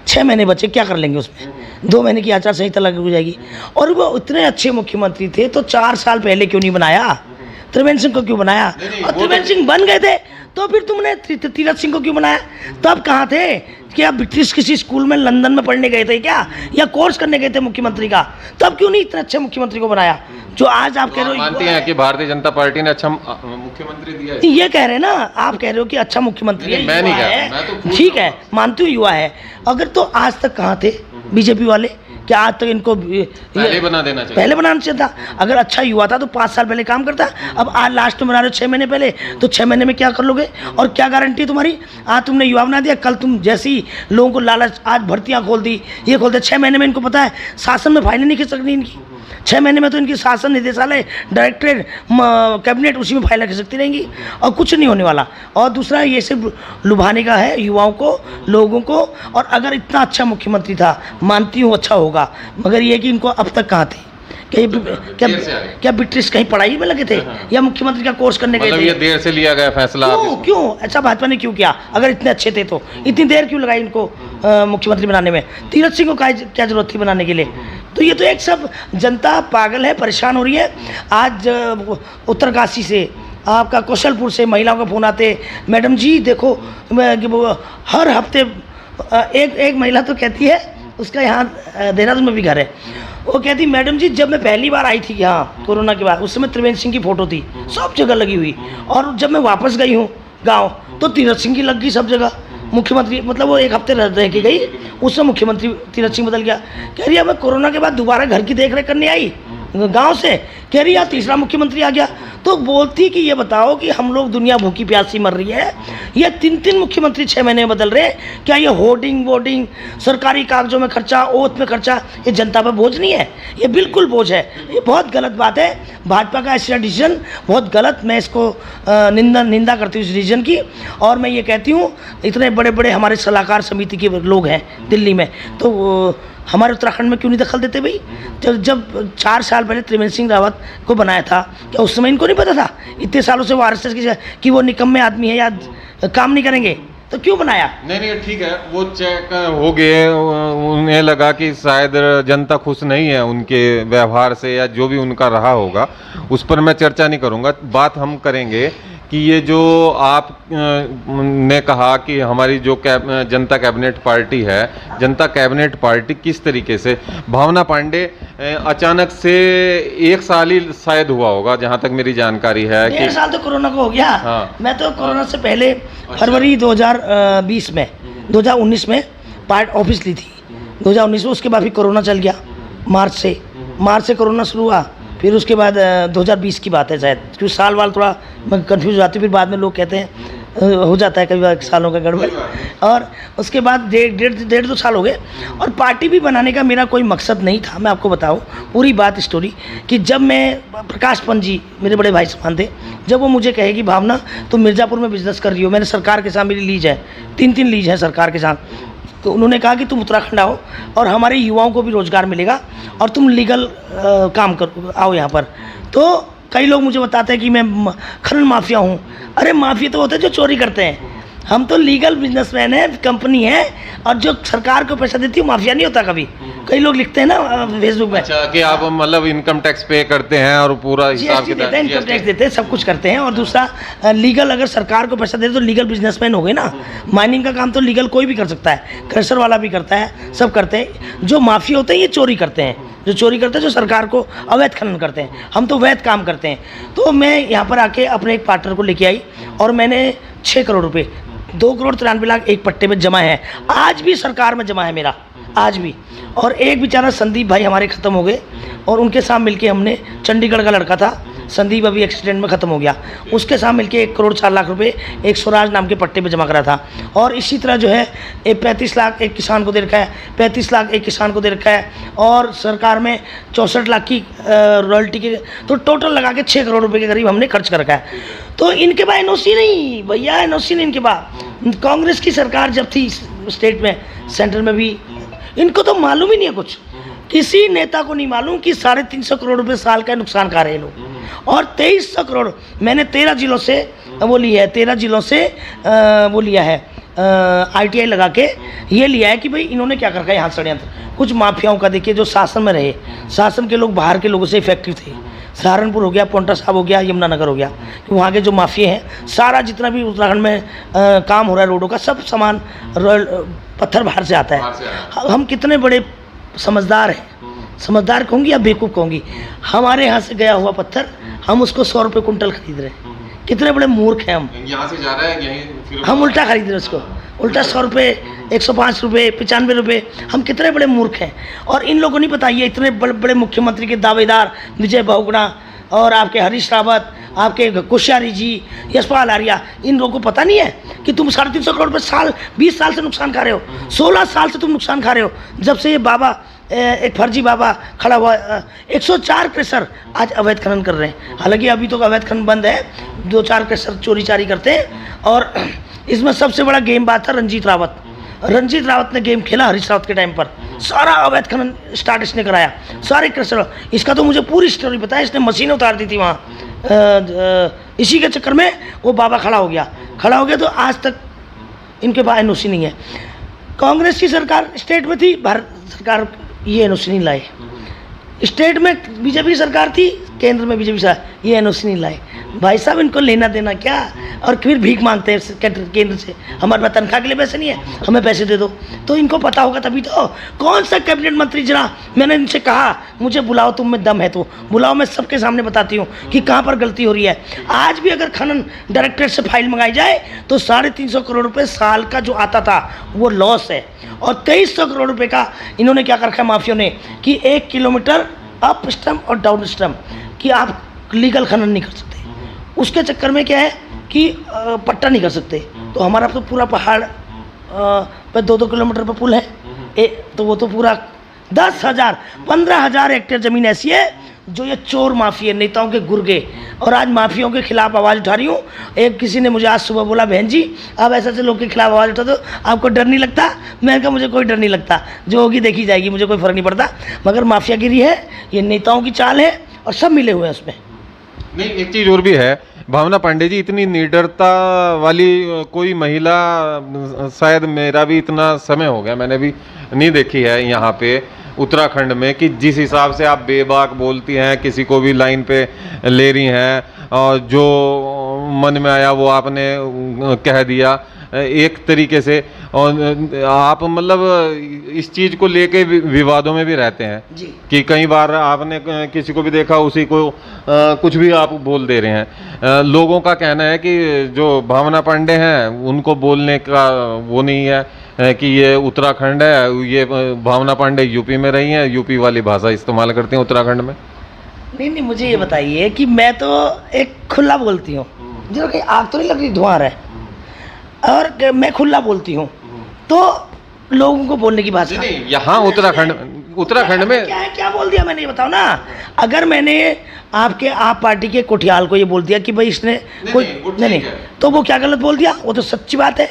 6 महीने बचे, क्या कर लेंगे उसमें? 2 महीने की आचार संहिता लागू हो जाएगी। और वो इतने अच्छे मुख्यमंत्री थे तो 4 साल पहले क्यों नहीं बनाया? त्रिवेंद्र सिंह को क्यों बनाया? और त्रिवेंद्र सिंह बन गए थे तो फिर तुमने तीरथ सिंह को क्यों बनाया? तब कहाँ थे? क्या ब्रिटिश किसी स्कूल में लंदन में पढ़ने गए थे क्या, या कोर्स करने गए थे मुख्यमंत्री का? तब क्यों नहीं इतने अच्छे मुख्यमंत्री को बनाया? जो आज आप कह रहे हो, मानते हैं कि भारतीय जनता पार्टी ने अच्छा मुख्यमंत्री दिया है? ये कह रहे हैं ना, आप कह रहे हो कि अच्छा मुख्यमंत्री है, मैं नहीं कह रहा, मैं तो ठीक है, मानती हूँ युवा है। अगर तो आज तक कहाँ थे बीजेपी वाले? क्या आज तक इनको पहले बना देना चाहिए? पहले बनाना चाहिए था। अगर अच्छा युवा था तो 5 साल पहले काम करता। अब आज लास्ट में बना रहे हो 6 महीने पहले, तो 6 महीने में क्या कर लोगे? और क्या गारंटी तुम्हारी? आज तुमने युवा बना दिया, कल तुम जैसे ही लोगों को लालच, आज भर्तियाँ खोल दी, ये खोल दी, 6 महीने में इनको पता है शासन में फाइलें नहीं खींच सकनी इनकी। 6 महीने में तो इनकी शासन निदेशालय डायरेक्टरेट कैबिनेट उसी में फाइलें खिसकती रहेंगी और कुछ नहीं होने वाला। और दूसरा ये सिर्फ लुभाने का है युवाओं को, लोगों को। और अगर इतना अच्छा मुख्यमंत्री था, मानती हूँ अच्छा होगा, मगर ये कि इनको अब तक कहाँ थे? क्या ब्रिटिश कहीं पढ़ाई में लगे थे या मुख्यमंत्री का कोर्स करने गए थे? ये देर से लिया गया फैसला क्यों ऐसा भाजपा ने क्यों किया? अगर इतने अच्छे थे तो इतनी देर क्यों लगाई इनको मुख्यमंत्री बनाने में? तीरथ सिंह को क्या जरूरत थी बनाने के लिए? तो ये तो एक सब जनता पागल है, परेशान हो रही है। आज उत्तरकाशी से, आपका कौशलपुर से महिलाओं का फ़ोन आते, मैडम जी देखो, हर हफ्ते एक महिला तो कहती है, उसका यहाँ देहरादून में भी घर है, वो कहती मैडम जी जब मैं पहली बार आई थी यहाँ कोरोना के बाद, उस समय त्रिवेंद्र सिंह की फ़ोटो थी सब जगह लगी हुई, और जब मैं वापस गई हूँ गांव तो तीरथ सिंह की लग गई सब जगह। मुख्यमंत्री मतलब वो एक हफ्ते रह के गई, उससे मुख्यमंत्री तीरथ सिंह बदल गया। कह रही है मैं कोरोना के बाद दोबारा घर की देख रेख करने आई गांव से, कह रही है तीसरा मुख्यमंत्री आ गया। तो बोलती कि ये बताओ कि हम लोग दुनिया भूखी प्यासी मर रही है, ये 3 मुख्यमंत्री 6 महीने में बदल रहे हैं। क्या ये होर्डिंग वोटिंग, सरकारी कागजों में खर्चा, ओथ में खर्चा, ये जनता पर बोझ नहीं है? ये बिल्कुल बोझ है। ये बहुत गलत बात है, भाजपा का ऐसा डिसीजन बहुत गलत। मैं इसको निंदा करती हूँ इस डिसीजन की। और मैं ये कहती हूँ इतने बड़े बड़े हमारे सलाहकार समिति के लोग हैं दिल्ली में, तो हमारे उत्तराखंड में क्यों नहीं दखल देते भाई? जब 4 साल पहले त्रिवेंद्र सिंह रावत को बनाया था, क्या उस समय इनको नहीं पता था इतने सालों से वो आरएसएस की वो निकम्मे आदमी है या काम नहीं करेंगे? तो क्यों बनाया? नहीं ठीक है, वो चेक हो गए, उन्हें लगा कि शायद जनता खुश नहीं है उनके व्यवहार से या जो भी उनका रहा होगा, उस पर मैं चर्चा नहीं करूंगा। बात हम करेंगे कि ये जो आप ने कहा कि हमारी जो जनता कैबिनेट पार्टी है, जनता कैबिनेट पार्टी किस तरीके से, भावना पांडे अचानक से 1 साल ही शायद हुआ होगा जहां तक मेरी जानकारी है कि 1.5 साल तो कोरोना को हो गया। हाँ। मैं तो कोरोना से पहले फरवरी 2019 में पार्ट ऑफिस ली थी 2019 में, उसके बाद फिर कोरोना चल गया मार्च से कोरोना शुरू हुआ। फिर उसके बाद 2020 की बात है शायद, क्योंकि साल वाल थोड़ा मैं कन्फ्यूज हो जाती हूँ, फिर बाद में लोग कहते हैं हो जाता है कई बार सालों का गड़बड़। और उसके बाद 1.5-2 साल हो गए। और पार्टी भी बनाने का मेरा कोई मकसद नहीं था। मैं आपको बताऊं पूरी बात स्टोरी कि जब मैं प्रकाश पंत जी मेरे बड़े भाई समान थे, जब वो मुझे कहे कि भावना तुम मिर्ज़ापुर में बिजनेस कर रही हो, मैंने सरकार के साथ मेरी लीज है 3 लीज है सरकार के साथ, तो उन्होंने कहा कि तुम उत्तराखंड आओ और हमारे युवाओं को भी रोज़गार मिलेगा और तुम लीगल काम कर आओ यहाँ पर। तो कई लोग मुझे बताते हैं कि मैं खनन माफिया हूँ। अरे माफिया तो होते हैं जो चोरी करते हैं, हम तो लीगल बिजनेसमैन है, कंपनी है, और जो सरकार को पैसा देती है माफिया नहीं होता कभी। कई लोग लिखते हैं ना फेसबुक में, अच्छा कि आप मतलब इनकम टैक्स पे करते हैं और पूरा हिसाब किताब देते हैं, इनकम टैक्स देते हैं, सब कुछ करते हैं। और दूसरा लीगल, अगर सरकार को पैसा दे तो लीगल बिजनेसमैन हो गए ना। माइनिंग का काम तो लीगल कोई भी कर सकता है, क्रशर वाला भी करता है, सब करते हैं। जो माफिया होते हैं ये चोरी करते हैं, जो चोरी करते हैं, जो सरकार को अवैध खनन करते हैं। हम तो वैध काम करते हैं। तो मैं यहाँ पर आके अपने एक पार्टनर को लेके आई और मैंने 6 करोड़ रुपये, 2,93,00,000 एक पट्टे में जमा है। आज भी सरकार में जमा है मेरा, आज भी। और एक बेचारा संदीप भाई हमारे ख़त्म हो गए, और उनके साथ मिलके हमने, चंडीगढ़ का लड़का था संदीप, अभी एक्सीडेंट में ख़त्म हो गया, उसके साथ मिलके 1,04,00,000 रुपये एक स्वराज नाम के पट्टे पे जमा करा था। और इसी तरह जो है 35 लाख एक किसान को दे रखा है, 35 लाख एक किसान को दे रखा है, और सरकार में 64 लाख की रॉयल्टी के, तो टोटल लगा के 6 करोड़ रुपये के करीब हमने खर्च कर रखा है। तो इनके पास एनओसी नहीं भैया, एनओसी नहीं इनके पास। कांग्रेस की सरकार जब थी स्टेट में, सेंट्रल में भी, इनको तो मालूम ही नहीं है कुछ। किसी नेता को नहीं मालूम कि 350 करोड़ रुपए साल का नुकसान खा रहे हैं लोग। और 2300 करोड़ मैंने 13 जिलों से वो लिया है, 13 जिलों से वो लिया है, ITI लगा के ये लिया है कि भाई इन्होंने क्या कर रखा है यहाँ षड्यंत्र। कुछ माफियाओं का देखिए जो शासन में रहे, शासन के लोग बाहर के लोगों से इफेक्टिव थे। सहारनपुर हो गया, पोंटा साहब हो गया, यमुनानगर हो गया, कि वहाँ के जो माफिया हैं, सारा जितना भी उत्तराखंड में काम हो रहा है रोडों का, सब सामान पत्थर बाहर से आता है। हम कितने बड़े समझदार हैं, समझदार कहूँगी या बेवकूफ़ कहूँगी, हमारे यहाँ से गया हुआ पत्थर हम उसको 100 रुपये कुंटल खरीद रहे हैं। कितने बड़े मूर्ख हैं हम। यहाँ से जा रहा है यहीं हम उल्टा खरीद रहे हैं उसको, उल्टा 100 रुपये, 105 रुपये, 95 रुपये। हम कितने बड़े मूर्ख हैं। और इन लोगों को नहीं पता, ये इतने बड़े बड़े मुख्यमंत्री के दावेदार, विजय बहुगुणा और आपके हरीश रावत, आपके कोश्यारी जी, यशपाल आर्या, इन लोगों को पता नहीं है कि तुम 350 करोड़ रुपये साल 20 साल से नुकसान खा रहे हो, 16 साल से तुम नुकसान खा रहे हो। जब से ये बाबा एक फर्जी बाबा खड़ा हुआ 104 क्रेशर आज अवैध खनन कर रहे हैं। हालांकि अभी तो अवैध खनन बंद है, 2-4 क्रेशर चोरी चारी करते हैं। और इसमें सबसे बड़ा गेम बात था रंजीत रावत ने गेम खेला हरीश रावत के टाइम पर, सारा अवैध खनन स्टार्ट इसने कराया, सारे क्रेशर। इसका तो मुझे पूरी स्टोरी पता है, इसने मशीनें उतार दी थी वहाँ। इसी के चक्कर में वो बाबा खड़ा हो गया तो आज तक इनके पास एनओसी नहीं है। कांग्रेस की सरकार स्टेट में थी, भारत सरकार ये एनओसी नहीं लाए। स्टेट में बीजेपी की सरकार थी, केंद्र में बीजेपी सरकार, ये एनओसी नहीं लाए। भाई साहब इनको लेना देना क्या, और फिर भीख मांगते हैं केंद्र से, हमारे पास तनख्वाह के लिए पैसे नहीं है, हमें पैसे दे दो। तो इनको पता होगा तभी तो। कौन सा कैबिनेट मंत्री, जरा मैंने इनसे कहा मुझे बुलाओ, तुम में दम है तो बुलाओ, मैं सबके सामने बताती हूँ कि कहाँ पर गलती हो रही है। आज भी अगर खनन डायरेक्टरेट से फाइल मंगाई जाए तो 350 करोड़ रुपये साल का जो आता था वो लॉस है। और 2300 करोड़ रुपये का इन्होंने क्या कर रखा है माफियों ने, कि 1 किलोमीटर अप स्टम्प और डाउन स्टम्प कि आप लीगल खनन नहीं कर सकते। उसके चक्कर में क्या है कि पट्टा नहीं कर सकते। तो हमारा तो पूरा पहाड़ पे 2-2 किलोमीटर पर पुल है, तो वो तो पूरा 10,000 15,000 हेक्टेयर ज़मीन ऐसी है जो ये चोर माफिया नेताओं के गुर्गे, और आज माफियों के खिलाफ आवाज़ उठा रही हूँ। एक किसी ने मुझे आज सुबह बोला, बहन जी आप ऐसे लोग के खिलाफ आवाज़ उठा दो, आपको डर नहीं लगता? मैंने कहा मुझे कोई डर नहीं लगता, जो होगी देखी जाएगी, मुझे कोई फ़र्क नहीं पड़ता। मगर माफियागिरी है, ये नेताओं की चाल है और सब मिले हुए हैं उसमें। नहीं, एक चीज़ और भी है भावना पांडे जी, इतनी निडरता वाली कोई महिला शायद मेरा भी इतना समय हो गया मैंने भी नहीं देखी है यहाँ पे उत्तराखंड में, कि जिस हिसाब से आप बेबाक बोलती हैं, किसी को भी लाइन पे ले रही हैं और जो मन में आया वो आपने कह दिया एक तरीके से। और आप मतलब इस चीज़ को लेके विवादों में भी रहते हैं जी। कि कई बार आपने किसी को भी देखा उसी को कुछ भी आप बोल दे रहे हैं। लोगों का कहना है कि जो भावना पांडे हैं उनको बोलने का वो नहीं है कि ये उत्तराखंड है, ये भावना पांडे यूपी में रही हैं, यूपी वाली भाषा इस्तेमाल करती हैं उत्तराखंड में। नहीं, मुझे ये बताइए कि मैं तो एक खुला बोलती हूँ, जो कि आग तो नहीं लग रही, धुआं है, और मैं खुला बोलती हूँ, तो लोगों को बोलने की भाषा नहीं, यहाँ उत्तराखंड में क्या बोल दिया मैंने, ये बताओ ना। अगर मैंने आप पार्टी के कोठियाल को ये बोल दिया कि भाई इसने नहीं, तो वो क्या गलत बोल दिया? वो तो सच्ची बात है।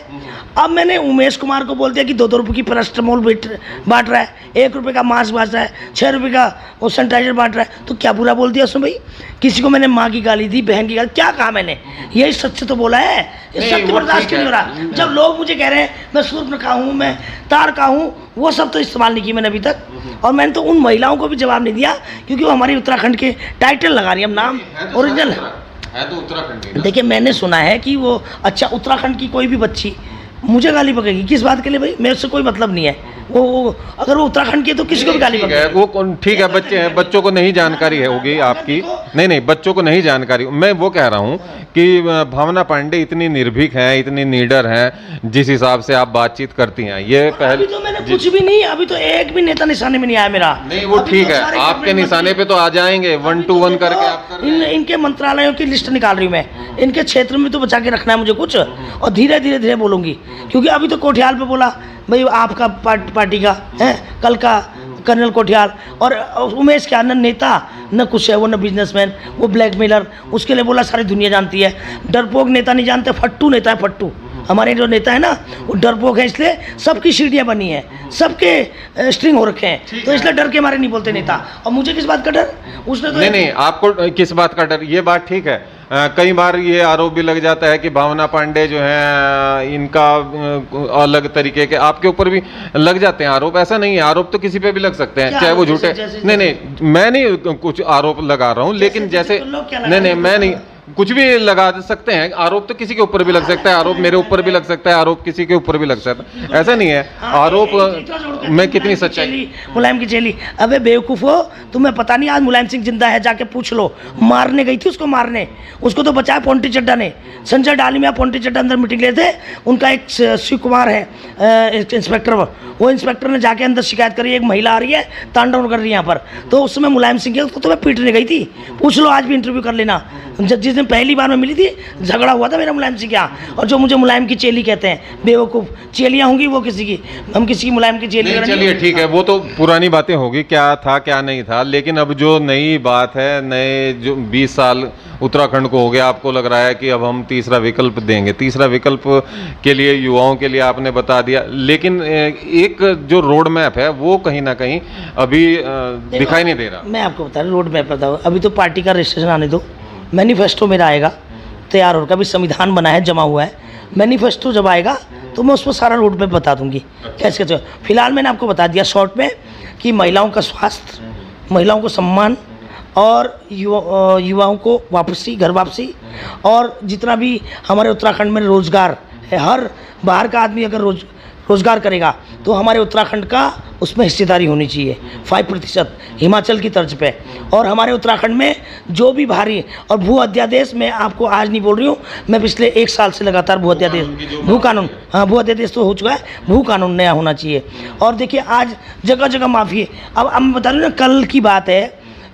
अब मैंने उमेश कुमार को बोल दिया कि 2-2 रुपये की पैरास्टामोल बांट रहा है, 1 रुपये का मास्क बांट रहा है, 6 रुपये का वो सैनिटाइजर बांट रहा है, तो क्या बुरा बोल दिया उसमें? भाई किसी को मैंने माँ की गाली दी, बहन की गाली, क्या कहा मैंने? यही सच तो बोला है। ये सत्य बर्दाश्त क्यों नहीं हो रहा? जब लोग मुझे कह रहे हैं मैं सूर्पनखा हूँ, मैं तार का हूँ, वो सब तो इस्तेमाल नहीं की मैंने अभी तक। और मैंने तो उन महिलाओं को भी जवाब नहीं दिया क्योंकि वो हमारी उत्तराखंड के टाइटल लगा रही है, हम नाम ओरिजिनल है तो उत्तराखंड। देखिए मैंने सुना है कि वो अच्छा उत्तराखंड की कोई भी बच्ची मुझे गाली बकेगी, किस बात के लिए भाई? मेरे से कोई मतलब नहीं है। वो अगर वो उत्तराखंड की है तो किसी को भी गाली बकेगी। वो ठीक है, बच्चे हैं, बच्चों को नहीं जानकारी है होगी आपकी। नहीं, बच्चों को नहीं जानकारी। मैं वो कह रहा हूँ कि भावना पांडे इतनी निर्भीक हैं, इतनी निडर हैं, जिस हिसाब से आप बातचीत करती हैं, ये पहले अभी तो मैंने कुछ भी नहीं, अभी तो एक भी नेता निशाने में नहीं आया मेरा। नहीं, वो ठीक है, आपके निशाने पे तो आ जाएंगे 1 to 1 करके आप कर रहे हैं। इनके मंत्रालयों की लिस्ट निकाल रही हूँ मैं, इनके क्षेत्र में तो बचा के रखना है मुझे कुछ, और धीरे धीरे बोलूंगी। क्योंकि अभी तो कोठियाल पे बोला भाई आपका पार्टी का है, कल का कर्नल कोठियाल, और उमेश क्या न नेता न कुछ है, वो न बिजनेसमैन, वो ब्लैकमेलर, उसके लिए बोला सारी दुनिया जानती है। डरपोक नेता नहीं जानते, फट्टू नेता है, फट्टू। हमारे जो नेता है ना वो डरपोक है, इसलिए सबकी सीढ़ियाँ बनी है, सबके स्ट्रिंग हो रखे हैं, तो इसलिए डर के मारे नहीं बोलते नेता। और मुझे किस बात का डर? उसने तो नहीं, आपको किस बात का डर, ये बात ठीक है। कई बार ये आरोप भी लग जाता है कि भावना पांडे जो है इनका अलग तरीके के, आपके ऊपर भी लग जाते हैं आरोप। ऐसा नहीं है, आरोप तो किसी पे भी लग सकते हैं, चाहे वो झूठे। नहीं, मैं नहीं कुछ आरोप लगा रहा हूँ, लेकिन जैसे नहीं, मैं नहीं, कुछ भी लगा सकते हैं आरोप, तो किसी के ऊपर भी लग सकता है आरोप, मेरे ऊपर भी लग सकता है आरोप, किसी के ऊपर भी लग सकता है। ऐसा नहीं है आरोप में कितनी सच्चाई। मुलायम की चेली, अबे बेवकूफ़ हो, तुम्हें पता नहीं आज मुलायम सिंह जिंदा है, जाके पूछ लो। मारने गई थी उसको, मारने उसको तो बचाया पोंटी चड्डा ने। संजय डाली में पोंटी चड्डा अंदर मीटिंग ले थे, उनका एक शिव कुमार है इंस्पेक्टर, वो इंस्पेक्टर ने जाके अंदर शिकायत करी, एक महिला आ रही है तांडव कर रही है यहाँ पर, तो उस समय मुलायम सिंह उसको तो मैं पीटने गई थी। पूछ लो, आज भी इंटरव्यू कर लेना, जिस जिस दिन पहली बार मैं मिली थी झगड़ा हुआ था मेरा मुलायम सिंह के यहाँ, और जो मुझे मुलायम की चेली कहते हैं, बेवकूफ़ चेलियाँ होंगी वो किसी की, हम किसी की मुलायम की चेली। चलिए ठीक है, वो तो पुरानी बातें होगी, क्या था क्या नहीं था, लेकिन अब जो नई बात है, नए जो 20 साल उत्तराखंड को हो गया, आपको लग रहा है कि अब हम तीसरा विकल्प देंगे। तीसरा विकल्प के लिए युवाओं के लिए आपने बता दिया, लेकिन एक जो रोड मैप है वो कहीं ना कहीं अभी दिखाई नहीं दे रहा। मैं आपको बता रहा हूँ, रोड मैप बताओ, अभी तो पार्टी का रजिस्ट्रेशन आने दो, मैनिफेस्टो मेरा आएगा तैयार होकर, अभी संविधान बना है, जमा हुआ है, मैनिफेस्टो जब आएगा तो मैं उसमें सारा रोड मैप बता दूंगी कैसे कैसे। फिलहाल मैंने आपको बता दिया शॉर्ट में कि महिलाओं का स्वास्थ्य, महिलाओं को सम्मान, और युवाओं को वापसी, घर वापसी, और जितना भी हमारे उत्तराखंड में रोज़गार है, हर बाहर का आदमी अगर रोज़गार करेगा तो हमारे उत्तराखंड का उसमें हिस्सेदारी होनी चाहिए 5% हिमाचल की तर्ज पे। और हमारे उत्तराखंड में जो भी भारी और भू अध्यादेश, मैं आपको आज नहीं बोल रही हूँ, मैं पिछले 1 साल से लगातार भू अध्यादेश, भू कानून, हाँ भू अध्यादेश तो हो चुका है, भू कानून नया होना चाहिए। और देखिए आज जगह जगह माफ़ी है। अब मैं बता रही हूँ ना, कल की बात है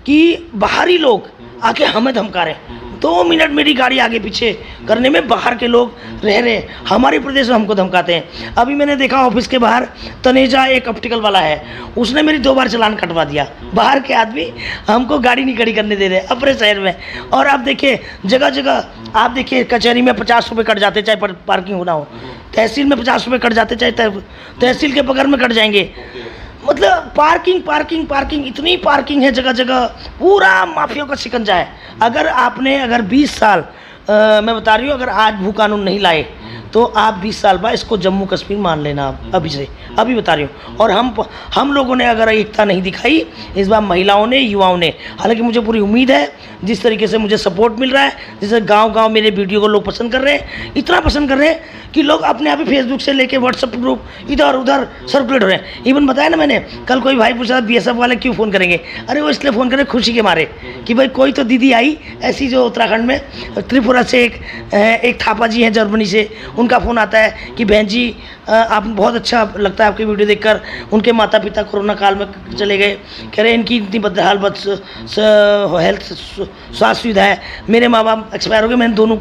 कि बाहरी लोग आके हमें धमका रहे, 2 मिनट मेरी गाड़ी आगे पीछे करने में बाहर के लोग रह रहे हमारे प्रदेश में हमको धमकाते हैं। अभी मैंने देखा ऑफिस के बाहर तनेजा एक ऑप्टिकल वाला है, उसने मेरी 2 बार चालान कटवा दिया। बाहर के आदमी हमको गाड़ी नहीं खड़ी करने दे रहे अपने शहर में। और आप देखिए जगह जगह, आप देखिए कचहरी में 50 रुपये कट जाते, चाहे पार्किंग होना हो, तहसील में 50 रुपये कट जाते, चाहे तहसील के बगल में कट जाएंगे। मतलब पार्किंग पार्किंग पार्किंग, इतनी पार्किंग है जगह जगह, पूरा माफिया का शिकंजा है। अगर 20 साल मैं बता रही हूँ, अगर आज भू कानून नहीं लाए तो आप 20 साल बाद इसको जम्मू कश्मीर मान लेना, आप अभी से, अभी बता रही हूँ। और हम लोगों ने अगर एकता नहीं दिखाई इस बार, महिलाओं ने, युवाओं ने, हालांकि मुझे पूरी उम्मीद है, जिस तरीके से मुझे सपोर्ट मिल रहा है, जैसे गांव-गांव मेरे वीडियो को लोग पसंद कर रहे हैं, इतना पसंद कर रहे हैं कि लोग अपने आप ही फेसबुक से लेके व्हाट्सएप ग्रुप इधर उधर सर्कुलेट हो रहे हैं। इवन बताया ना मैंने, कल कोई भाई पूछा BSF वाले क्यों फ़ोन करेंगे, अरे वो इसलिए फ़ोन करें खुशी के मारे कि भाई कोई तो दीदी आई ऐसी जो उत्तराखंड में, त्रिपुरा से एक थापा जी हैं जर्मनी से, उनका फ़ोन आता है कि बहन जी आप बहुत अच्छा लगता है आपकी वीडियो देखकर, उनके माता पिता कोरोना काल में चले गए, कह रहे इनकी इतनी बदहाल हेल्थ स्वास्थ्य सुविधा है, मेरे माँ बाप एक्सपायर हो गए, मैंने दोनों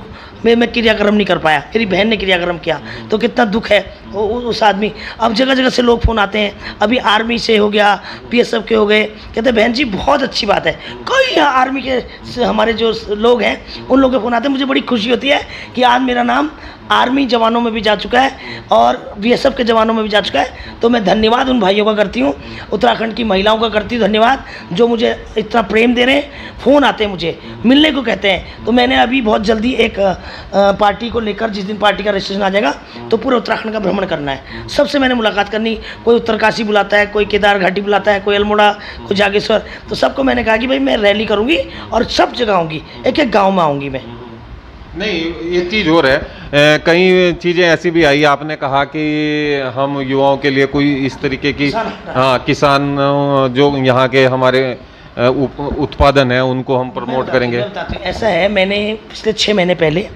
मैं क्रियाक्रम नहीं कर पाया, मेरी बहन ने क्रियाक्रम किया, तो कितना दुख है उस आदमी। अब जगह जगह से लोग फ़ोन आते हैं, अभी आर्मी से हो गया, PSF के हो गए, कहते हैं बहन जी बहुत अच्छी बात है। कोई आर्मी के हमारे जो लोग हैं उन लोगों के फ़ोन आते हैं, मुझे बड़ी खुशी होती है कि आज मेरा नाम आर्मी जवानों में भी जा चुका है और BSF के जवानों में भी जा चुका है। तो मैं धन्यवाद उन भाइयों का करती हूँ, उत्तराखंड की महिलाओं का करती हूँ धन्यवाद, जो मुझे इतना प्रेम दे रहे हैं, फ़ोन आते हैं मुझे, मिलने को कहते हैं। तो मैंने अभी बहुत जल्दी एक पार्टी को लेकर, जिस दिन पार्टी का रजिस्ट्रेशन आ जाएगा तो पूरे उत्तराखंड का भ्रमण करना है, सबसे मैंने मुलाकात करनी। कोई उत्तरकाशी बुलाता है, कोई केदार घाटी बुलाता है, कोई अल्मोड़ा, कोई जागेश्वर, तो सबको मैंने कहा कि भाई मैं रैली करूँगी और सब जगह आऊँगी, एक एक गाँव में आऊँगी मैं। नहीं, ये चीज़ हो रहा है, कई चीज़ें ऐसी भी आई, आपने कहा कि हम युवाओं के लिए कोई इस तरीके की, हाँ किसान जो यहाँ के हमारे उत्पादन है उनको हम प्रमोट करेंगे। ऐसा है, मैंने पिछले 6 महीने पहले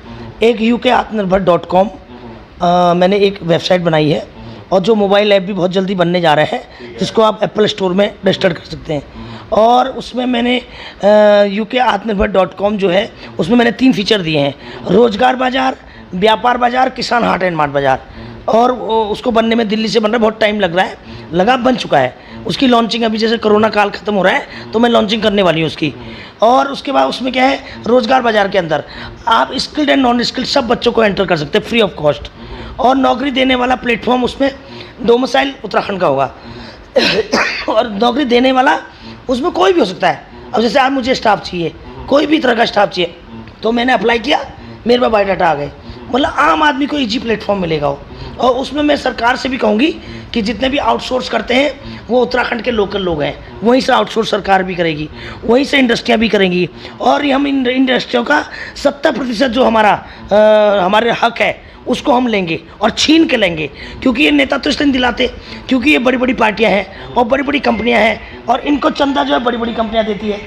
एक UK-Atmanirbhar.com मैंने एक वेबसाइट बनाई है, और जो मोबाइल ऐप भी बहुत जल्दी बनने जा रहा है, जिसको आप एप्पल स्टोर में रजिस्टर कर सकते हैं। और उसमें मैंने UK-Atmanirbhar.com जो है, उसमें मैंने 3 फीचर दिए हैं, रोजगार बाज़ार, व्यापार बाज़ार, किसान हाट एंड मार्ट बाज़ार। और उसको बनने में दिल्ली से बन रहा है, बहुत टाइम लग रहा है, बन चुका है। उसकी लॉन्चिंग अभी जैसे कोरोना काल ख़त्म हो रहा है तो मैं लॉन्चिंग करने वाली हूँ उसकी। और उसके बाद उसमें क्या है, रोज़गार बाज़ार के अंदर आप स्किल्ड एंड नॉन स्किल्ड सब बच्चों को एंटर कर सकते हैं फ्री ऑफ कॉस्ट। और नौकरी देने वाला प्लेटफॉर्म उसमें डोमिसाइल उत्तराखंड का होगा और नौकरी देने वाला उसमें कोई भी हो सकता है। अब जैसे आज मुझे स्टाफ चाहिए, कोई भी तरह का स्टाफ चाहिए, तो मैंने अप्लाई किया, मेरे पास बायोडाटा आ गए, मतलब आम आदमी को ईजी प्लेटफॉर्म मिलेगा वो। और उसमें मैं सरकार से भी कहूँगी कि जितने भी आउटसोर्स करते हैं वो उत्तराखंड के लोकल लोग हैं, वहीं से आउटसोर्स सरकार भी करेगी, वहीं से इंडस्ट्रियाँ भी करेंगी। और हम इन इंडस्ट्रियों का 70% जो हमारे हक है उसको हम लेंगे और छीन के लेंगे, क्योंकि ये नेता तो इसलिए नहीं दिलाते क्योंकि ये बड़ी बड़ी पार्टियां हैं और बड़ी बड़ी कंपनियां हैं, और इनको चंदा जो है बड़ी बड़ी कंपनियां देती है,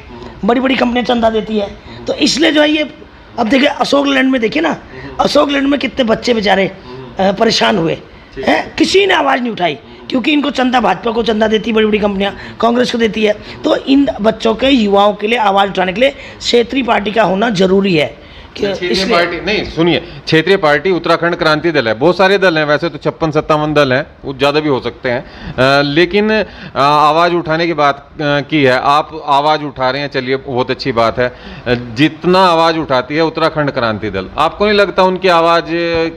बड़ी बड़ी कंपनियां चंदा देती है। तो इसलिए जो है ये, अब देखिए अशोक लैंड में, देखिए ना अशोक लैंड में कितने बच्चे बेचारे परेशान हुए हैं, किसी ने आवाज़ नहीं उठाई, क्योंकि इनको चंदा, भाजपा को चंदा देती है बड़ी बड़ी कंपनियां, कांग्रेस को देती है। तो इन बच्चों के, युवाओं के लिए आवाज़ उठाने के लिए क्षेत्रीय पार्टी का होना ज़रूरी है, कि क्षेत्रीय इसलिए पार्टी नहीं, सुनिए, क्षेत्रीय पार्टी उत्तराखंड क्रांति दल है, बहुत सारे दल हैं वैसे तो, 56-57 दल हैं, वो ज़्यादा भी हो सकते हैं, लेकिन आवाज़ उठाने की बात की है, आप आवाज़ उठा रहे हैं, चलिए बहुत अच्छी बात है। जितना आवाज़ उठाती है उत्तराखंड क्रांति दल, आपको नहीं लगता उनकी आवाज़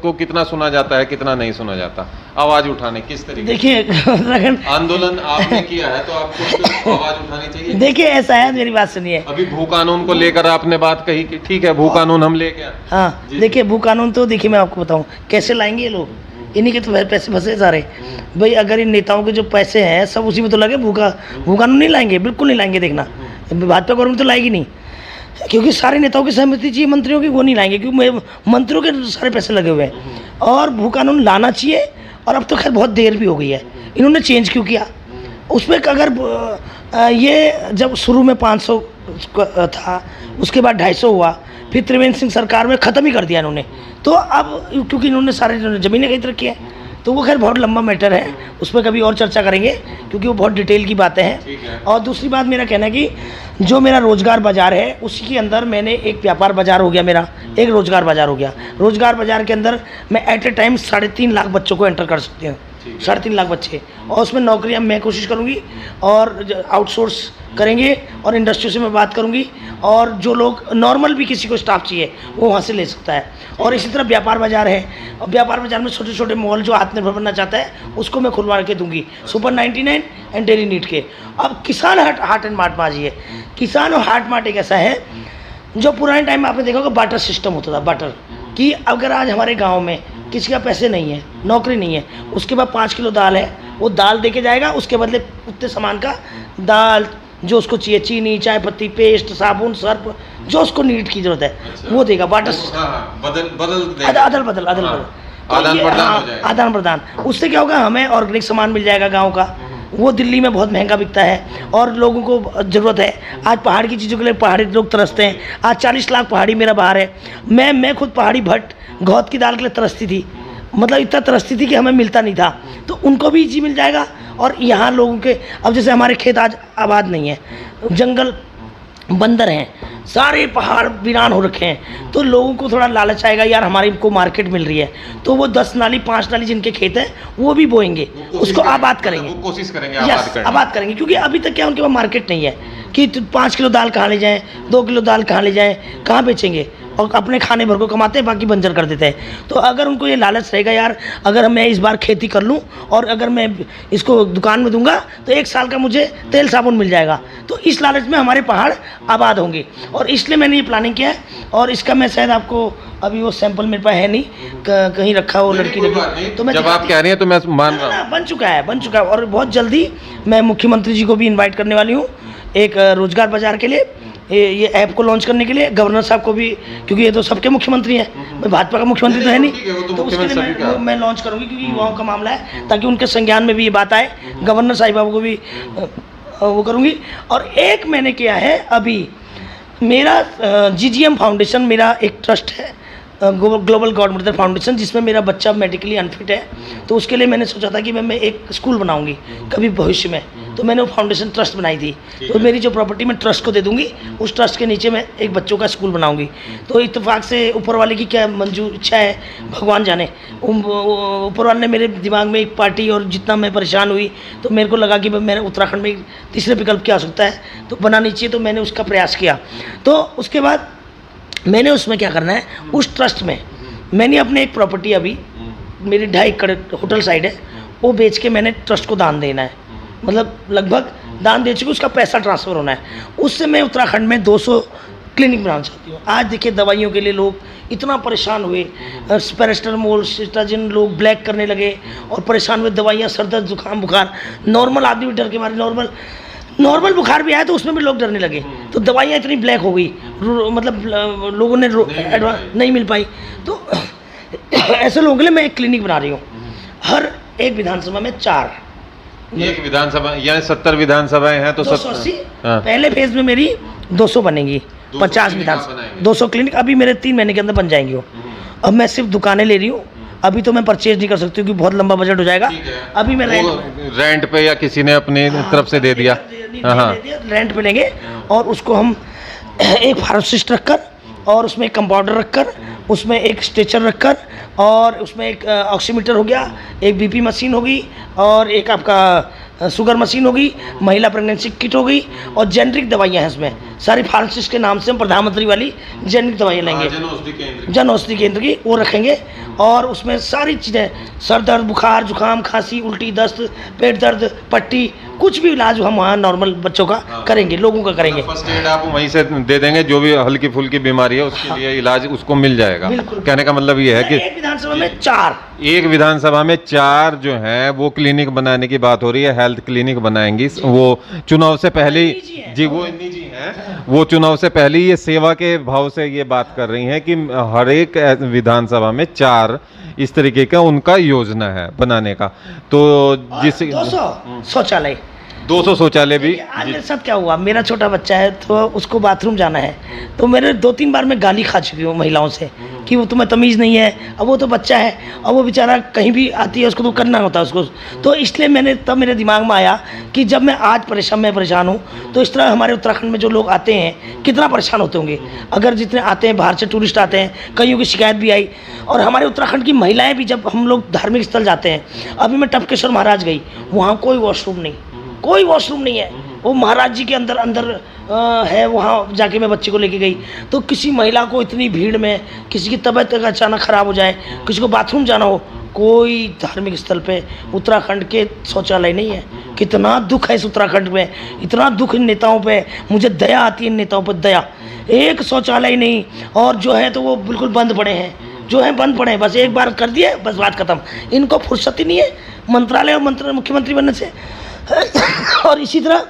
को कितना सुना जाता है, कितना नहीं सुना जाता? आवाज़ उठाने किस तरीके? देखिए उत्तराखंड आंदोलन आपने किया है तो आपको तो आवाज़ उठानी चाहिए। देखिए ऐसा है, मेरी बात सुनिए। अभी भू कानून को लेकर आपने बात कही कि ठीक है भू कानून हम लेके आए। हाँ जी। देखिए भू कानून तो देखिए मैं आपको बताऊं कैसे लाएंगे ये लोग, इन्हीं के तो पैसे फंसे सारे भाई। अगर इन नेताओं के जो पैसे हैं सब उसी में तो लगे, भू कानून नहीं लाएंगे, बिल्कुल नहीं लाएंगे। देखना भाजपा गवर्नमेंट तो लाएगी नहीं, क्योंकि सारे नेताओं की सहमति चाहिए, मंत्रियों की, वो नहीं लाएंगे क्योंकि मंत्रियों के सारे पैसे लगे हुए हैं। और भू कानून लाना चाहिए, और अब तो खैर बहुत देर भी हो गई है, इन्होंने चेंज क्यों किया उसमें? अगर ये जब शुरू में 500 था, उसके बाद 250 हुआ, फिर त्रिवेंद्र सिंह सरकार में ख़त्म ही कर दिया इन्होंने। तो अब क्योंकि इन्होंने सारे ज़मीनें खरीद रखी है, तो वो खैर बहुत लंबा मैटर है, उस पर कभी और चर्चा करेंगे क्योंकि वो बहुत डिटेल की बातें हैं। और दूसरी बात मेरा कहना है कि जो मेरा रोज़गार बाज़ार है उसी के अंदर मैंने एक व्यापार बाज़ार हो गया, मेरा एक रोज़गार बाज़ार हो गया। रोज़गार बाज़ार के अंदर मैं एट ए टाइम 3.5 लाख बच्चों को एंटर कर सकती हूँ, 3.5 लाख बच्चे, और उसमें नौकरियां मैं कोशिश करूंगी और आउटसोर्स करेंगे, और इंडस्ट्री से मैं बात करूंगी, और जो लोग नॉर्मल भी किसी को स्टाफ चाहिए वो वहाँ से ले सकता है। और इसी तरह व्यापार बाज़ार है, और व्यापार बाज़ार में छोटे छोटे मॉल जो आत्मनिर्भर बनना चाहता है उसको मैं खुलवा के दूंगी, सुपर 99 एंड डेली नीड के। अब किसान हाट एंड मार्ट में आ जाइए। किसान और हाट मार्ट एक ऐसा है जो पुराने टाइम में आपने देखा होगा बाटर सिस्टम होता था, बाटर, कि अगर आज हमारे गाँव में किसी का पैसे नहीं है, नौकरी नहीं है, उसके बाद 5 किलो दाल है, वो दाल दे के जाएगा, उसके बदले उतने सामान का दाल जो उसको चाहिए, चीनी, चाय पत्ती, पेस्ट, साबुन, सर्फ, जो उसको नीड की जरूरत है वो देगा। बाटर आदान प्रदान, उससे क्या होगा, हमें ऑर्गेनिक सामान मिल जाएगा गाँव का, वो दिल्ली में बहुत महंगा बिकता है और लोगों को ज़रूरत है। आज पहाड़ की चीज़ों के लिए पहाड़ी लोग तरसते हैं। आज 40 लाख पहाड़ी मेरा बाहर है। मैं खुद पहाड़ी भट्ट घौत की दाल के लिए तरसती थी, मतलब इतना तरसती थी कि हमें मिलता नहीं था, तो उनको भी जी मिल जाएगा। और यहाँ लोगों के, अब जैसे हमारे खेत आज आबाद नहीं है, जंगल बंदर हैं, सारे पहाड़ वीरान हो रखे हैं, तो लोगों को थोड़ा लालच आएगा, यार हमारी को मार्केट मिल रही है, तो वो 10 नाली 5 नाली जिनके खेत हैं वो भी बोएंगे, उसको आबाद करेंगे, कोशिश करेंगे आबाद करेंगे। क्योंकि अभी तक क्या उनके पास मार्केट नहीं है कि 5 किलो दाल कहाँ ले जाएं, 2 किलो दाल कहाँ ले जाएं, कहाँ बेचेंगे, और अपने खाने भर को कमाते हैं, बाकी बंजर कर देते हैं। तो अगर उनको ये लालच रहेगा, यार अगर मैं इस बार खेती कर लूँ और अगर मैं इसको दुकान में दूंगा तो 1 साल का मुझे तेल साबुन मिल जाएगा, तो इस लालच में हमारे पहाड़ आबाद होंगे। और इसलिए मैंने ये प्लानिंग किया है, और इसका मैं शायद आपको अभी वो सैंपल मेरे पास है नहीं, कहीं रखा हो लड़की ने, तो मैं जब आप कह रही हैं तो मैं मान रहा हूँ बन चुका है। और बहुत जल्दी मैं मुख्यमंत्री जी को भी इन्वाइट करने वाली हूँ एक रोजगार बाजार के लिए, ये ऐप को लॉन्च करने के लिए, गवर्नर साहब को भी, क्योंकि ये तो सबके मुख्यमंत्री हैं, मैं भाजपा का मुख्यमंत्री तो है नहीं, तो उसके लिए मैं लॉन्च करूँगी, क्योंकि युवाओं का मामला है, ताकि उनके संज्ञान में भी ये बात आए। गवर्नर साहिबा को भी वो करूँगी। और एक मैंने किया है अभी, मेरा GGM फाउंडेशन मेरा एक ट्रस्ट है, ग्लोबल गॉड मदर फाउंडेशन, जिसमें मेरा बच्चा मेडिकली अनफिट है, तो उसके लिए मैंने सोचा था कि मैं एक स्कूल बनाऊंगी कभी भविष्य में, तो मैंने वो फाउंडेशन ट्रस्ट बनाई थी। तो मेरी जो प्रॉपर्टी मैं ट्रस्ट को दे दूंगी, उस ट्रस्ट के नीचे मैं एक बच्चों का स्कूल बनाऊंगी। तो इत्तेफाक से ऊपर वाले की क्या मंजूर इच्छा है भगवान जाने, ऊपर वाले ने मेरे दिमाग में एक पार्टी, और जितना मैं परेशान हुई तो मेरे को लगा कि मैंने उत्तराखंड में तीसरे विकल्प की आवश्यकता है तो बनानी चाहिए, तो मैंने उसका प्रयास किया। तो उसके बाद मैंने उसमें क्या करना है, उस ट्रस्ट में मैंने अपने एक प्रॉपर्टी, अभी मेरी 2.5 एकड़ होटल साइड है, वो बेच के मैंने ट्रस्ट को दान देना है, मतलब लगभग दान दे चुके, उसका पैसा ट्रांसफ़र होना है। उससे मैं उत्तराखंड में 200 क्लिनिक बनाना चाहती हूँ। आज देखिए दवाइयों के लिए लोग इतना परेशान हुए, पैरास्टामोल, सिट्राजिन लोग ब्लैक करने लगे और परेशान हुए, दवाइयाँ, सर दर्द, जुकाम, बुखार, नॉर्मल आदमी भी डर के मारे, नॉर्मल बुखार भी आया तो उसमें भी लोग डरने लगे, तो दवाइयाँ इतनी ब्लैक हो गई, मतलब लोगों ने एडवांस नहीं मिल पाई। तो ऐसे लोगों के लिए मैं एक क्लिनिक बना रही हूँ, हर एक विधानसभा में 4, एक विधानसभा यानी 70 विधानसभाएं हैं तो 280। पहले फेज में मेरी 200 बनेगी, 50 विधानसभा, 200 क्लिनिक अभी मेरे 3 महीने के अंदर बन जाएंगी वो। अब मैं सिर्फ दुकानें ले रही हूँ, अभी तो मैं परचेज नहीं कर सकती क्योंकि बहुत लंबा बजट हो जाएगा। अभी मैं रेंट पे या किसी ने अपनी तरफ से दे दिया, रेंट पे लेंगे, और उसको हम एक फार्मासिस्ट रखकर और उसमें एक कंपाउंडर रखकर, उसमें एक स्ट्रेचर रखकर, और उसमें एक ऑक्सीमीटर हो गया, एक बीपी मशीन होगी, और एक आपका शुगर मशीन होगी, महिला प्रेगनेंसी किट हो गई, और जेनरिक दवाइयाँ हैं इसमें सारी फार्मासिस्ट के नाम से हम प्रधानमंत्री वाली जेनरिक दवाइयाँ लेंगे, जन औषधि केंद्र की वो रखेंगे। और उसमें सारी चीज़ें, सर दर्द, बुखार, जुकाम, खांसी, उल्टी, दस्त, पेट दर्द, पट्टी, कुछ भी इलाज हम वहाँ नॉर्मल बच्चों का करेंगे, लोगों का करेंगे। फर्स्ट एड आप वहीं से दे देंगे, जो भी हल्की फुल्की बीमारी है उसके लिए इलाज उसको मिल जाएगा। बिल्कुल। कहने का मतलब ये है कि एक विधानसभा में 4, एक विधानसभा में 4 जो है वो क्लिनिक बनाने की बात हो रही है, हेल्थ क्लिनिक बनाएंगी। वो चुनाव से पहले निजी है। जी, वो निजी हैं, वो चुनाव से पहले ये सेवा के भाव से ये बात कर रही हैं कि हर एक विधानसभा में 4 इस तरीके का उनका योजना है बनाने का। तो जिस 200 शौचालय, 200 शौचालय भी। आज मेरे साथ क्या हुआ, मेरा छोटा बच्चा है तो उसको बाथरूम जाना है, तो मेरे 2-3 बार मैं गाली खा चुकी हूँ महिलाओं से कि वो तुम्हें तमीज़ नहीं है। अब वो तो बच्चा है, अब वो बेचारा कहीं भी आती है उसको तो करना होता है उसको। तो इसलिए मैंने तब मेरे दिमाग में आया कि जब मैं आज परेशान हूँ, तो इस तरह हमारे उत्तराखंड में जो लोग आते हैं कितना परेशान होते होंगे। अगर जितने आते हैं बाहर से टूरिस्ट आते हैं, कईयों की शिकायत भी आई। और हमारे उत्तराखंड की महिलाएँ भी, जब हम लोग धार्मिक स्थल जाते हैं, अभी मैं टपकेश्वर महाराज गई, वहाँ कोई वॉशरूम नहीं, कोई वॉशरूम नहीं है। वो महाराज जी के अंदर है, वहाँ जाके मैं बच्चे को लेके गई, तो किसी महिला को इतनी भीड़ में, किसी की तबीयत अचानक ख़राब हो जाए, किसी को बाथरूम जाना हो, कोई धार्मिक स्थल पे उत्तराखंड के शौचालय नहीं है। कितना दुख है इस उत्तराखंड में, इतना दुख इन नेताओं पे, मुझे दया आती है इन नेताओं पर, दया। एक शौचालय नहीं, और जो है तो वो बिल्कुल बंद पड़े हैं, जो है बंद पड़े हैं, बस एक बार कर दिए बस बात खत्म। इनको फुर्सत ही नहीं है मंत्रालय और मुख्यमंत्री बनने से। और इसी तरह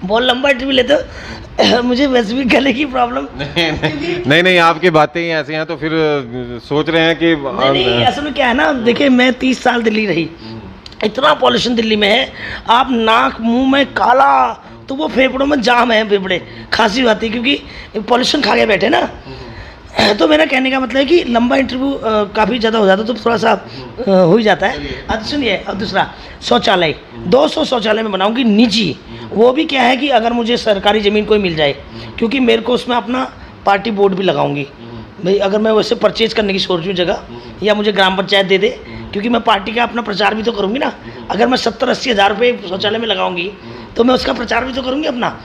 बहुत लंबा इंटरव्यू लेते हो, मुझे वैसे भी गले की प्रॉब्लम नहीं, आपकी बातें ही ऐसी हैं, तो फिर सोच रहे हैं कि नहीं, असल में क्या है ना, देखिए मैं 30 साल दिल्ली रही, इतना पॉल्यूशन दिल्ली में है, आप नाक मुंह में काला, तो वो फेफड़ों में जाम है, फेफड़े खांसी आती है क्योंकि पॉल्यूशन खा के बैठे ना। तो मेरा कहने का मतलब है कि लंबा इंटरव्यू काफ़ी ज़्यादा हो जाता है, तो थोड़ा सा हो ही जाता है। अब सुनिए, अब दूसरा शौचालय 200 शौचालय में बनाऊंगी निजी। वो भी क्या है कि अगर मुझे सरकारी ज़मीन कोई मिल जाए, क्योंकि मेरे को उसमें अपना पार्टी बोर्ड भी लगाऊंगी भाई, अगर मैं वैसे परचेज करने की सोच रही हूँ जगह, या मुझे ग्राम पंचायत दे दे, क्योंकि मैं पार्टी का अपना प्रचार भी तो करूँगी ना। अगर मैं 70-80 हज़ार रुपये शौचालय में लगाऊंगी तो मैं उसका प्रचार भी तो करूँगी अपना।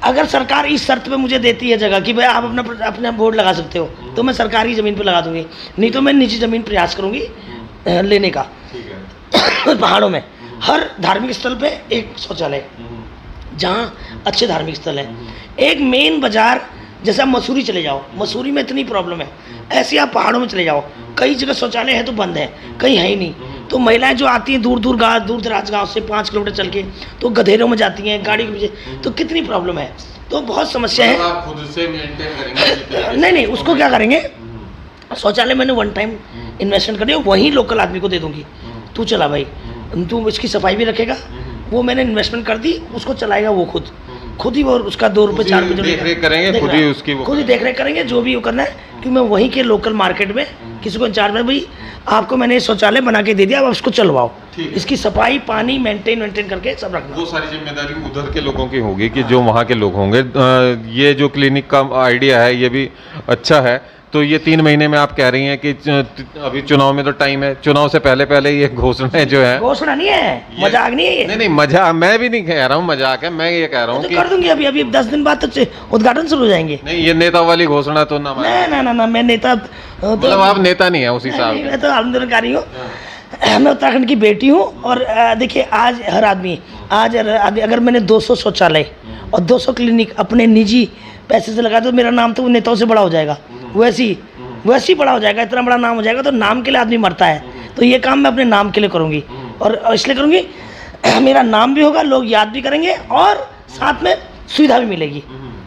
अगर सरकार इस शर्त पे मुझे देती है जगह कि भाई आप अपना बोर्ड लगा सकते हो, तो मैं सरकारी ज़मीन पे लगा दूंगी, नहीं तो मैं निजी ज़मीन प्रयास करूंगी लेने का। पहाड़ों में हर धार्मिक स्थल पे एक शौचालय, जहाँ अच्छे धार्मिक स्थल हैं। एक मेन बाज़ार, जैसे आप मसूरी चले जाओ, मसूरी में इतनी प्रॉब्लम है, ऐसे आप पहाड़ों में चले जाओ, कई जगह शौचालय है तो बंद है, कहीं है ही नहीं। तो महिलाएं जो आती हैं दूर दराज गाँव से 5 किलोमीटर चल के, तो गधेरों में जाती हैं गाड़ी के पीछे, तो कितनी प्रॉब्लम है, तो बहुत समस्या है। आप खुद से मेंटेन करेंगे? नहीं, उसको क्या करेंगे, शौचालय मैंने 1 टाइम इन्वेस्टमेंट कर दिया, वहीं लोकल आदमी को दे दूंगी, तू चला भाई, तू इसकी सफाई भी रखेगा, वो मैंने इन्वेस्टमेंट कर दी, उसको चलाएगा वो खुद ही, वो उसका 2 रुपये 4 रुपये देख रेख करेंगे, खुद ही उसकी खुद ही देख रेख करेंगे, जो भी वो करना है। क्योंकि मैं वहीं के लोकल मार्केट में किसी को इंचार्ज में, भाई आपको मैंने शौचालय बना के दे दिया, अब उसको चलवाओ, इसकी सफाई पानी मेंटेन करके सब रखना। वो सारी जिम्मेदारी उधर के लोगों की होगी कि जो वहाँ के लोग होंगे। ये जो क्लिनिक का आइडिया है ये भी अच्छा है। तो ये 3 महीने में आप कह रही हैं कि अभी चुनाव में तो टाइम है, चुनाव से पहले ये घोषणा जो है, घोषणा नहीं है, मजाक नहीं है ये। नहीं मजाक, मैं भी नहीं कह रहा हूँ मजाक है, मैं ये कह रहा हूँ तो कि कर दूंगी अभी 10 दिन बाद तो उद्घाटन शुरू हो जाएंगे। नहीं, ये नेता वाली घोषणा तो ना ना, मैं नेता मतलब आप नेता नहीं है उस हिसाब से। मैं तो आंदोलनकारी हूँ, मैं उत्तराखंड की बेटी हूँ। और देखिए आज हर आदमी अगर मैंने 200 शौचालय और 200 क्लिनिक अपने निजी पैसे से लगा, तो मेरा नाम तो नेताओं से बड़ा हो जाएगा, वैसे ही बड़ा हो जाएगा, इतना बड़ा नाम हो जाएगा। तो नाम के लिए आदमी मरता है, तो ये काम मैं अपने नाम के लिए करूँगी, और इसलिए करूँगी मेरा नाम भी होगा, लोग याद भी करेंगे, और साथ में सुविधा भी मिलेगी।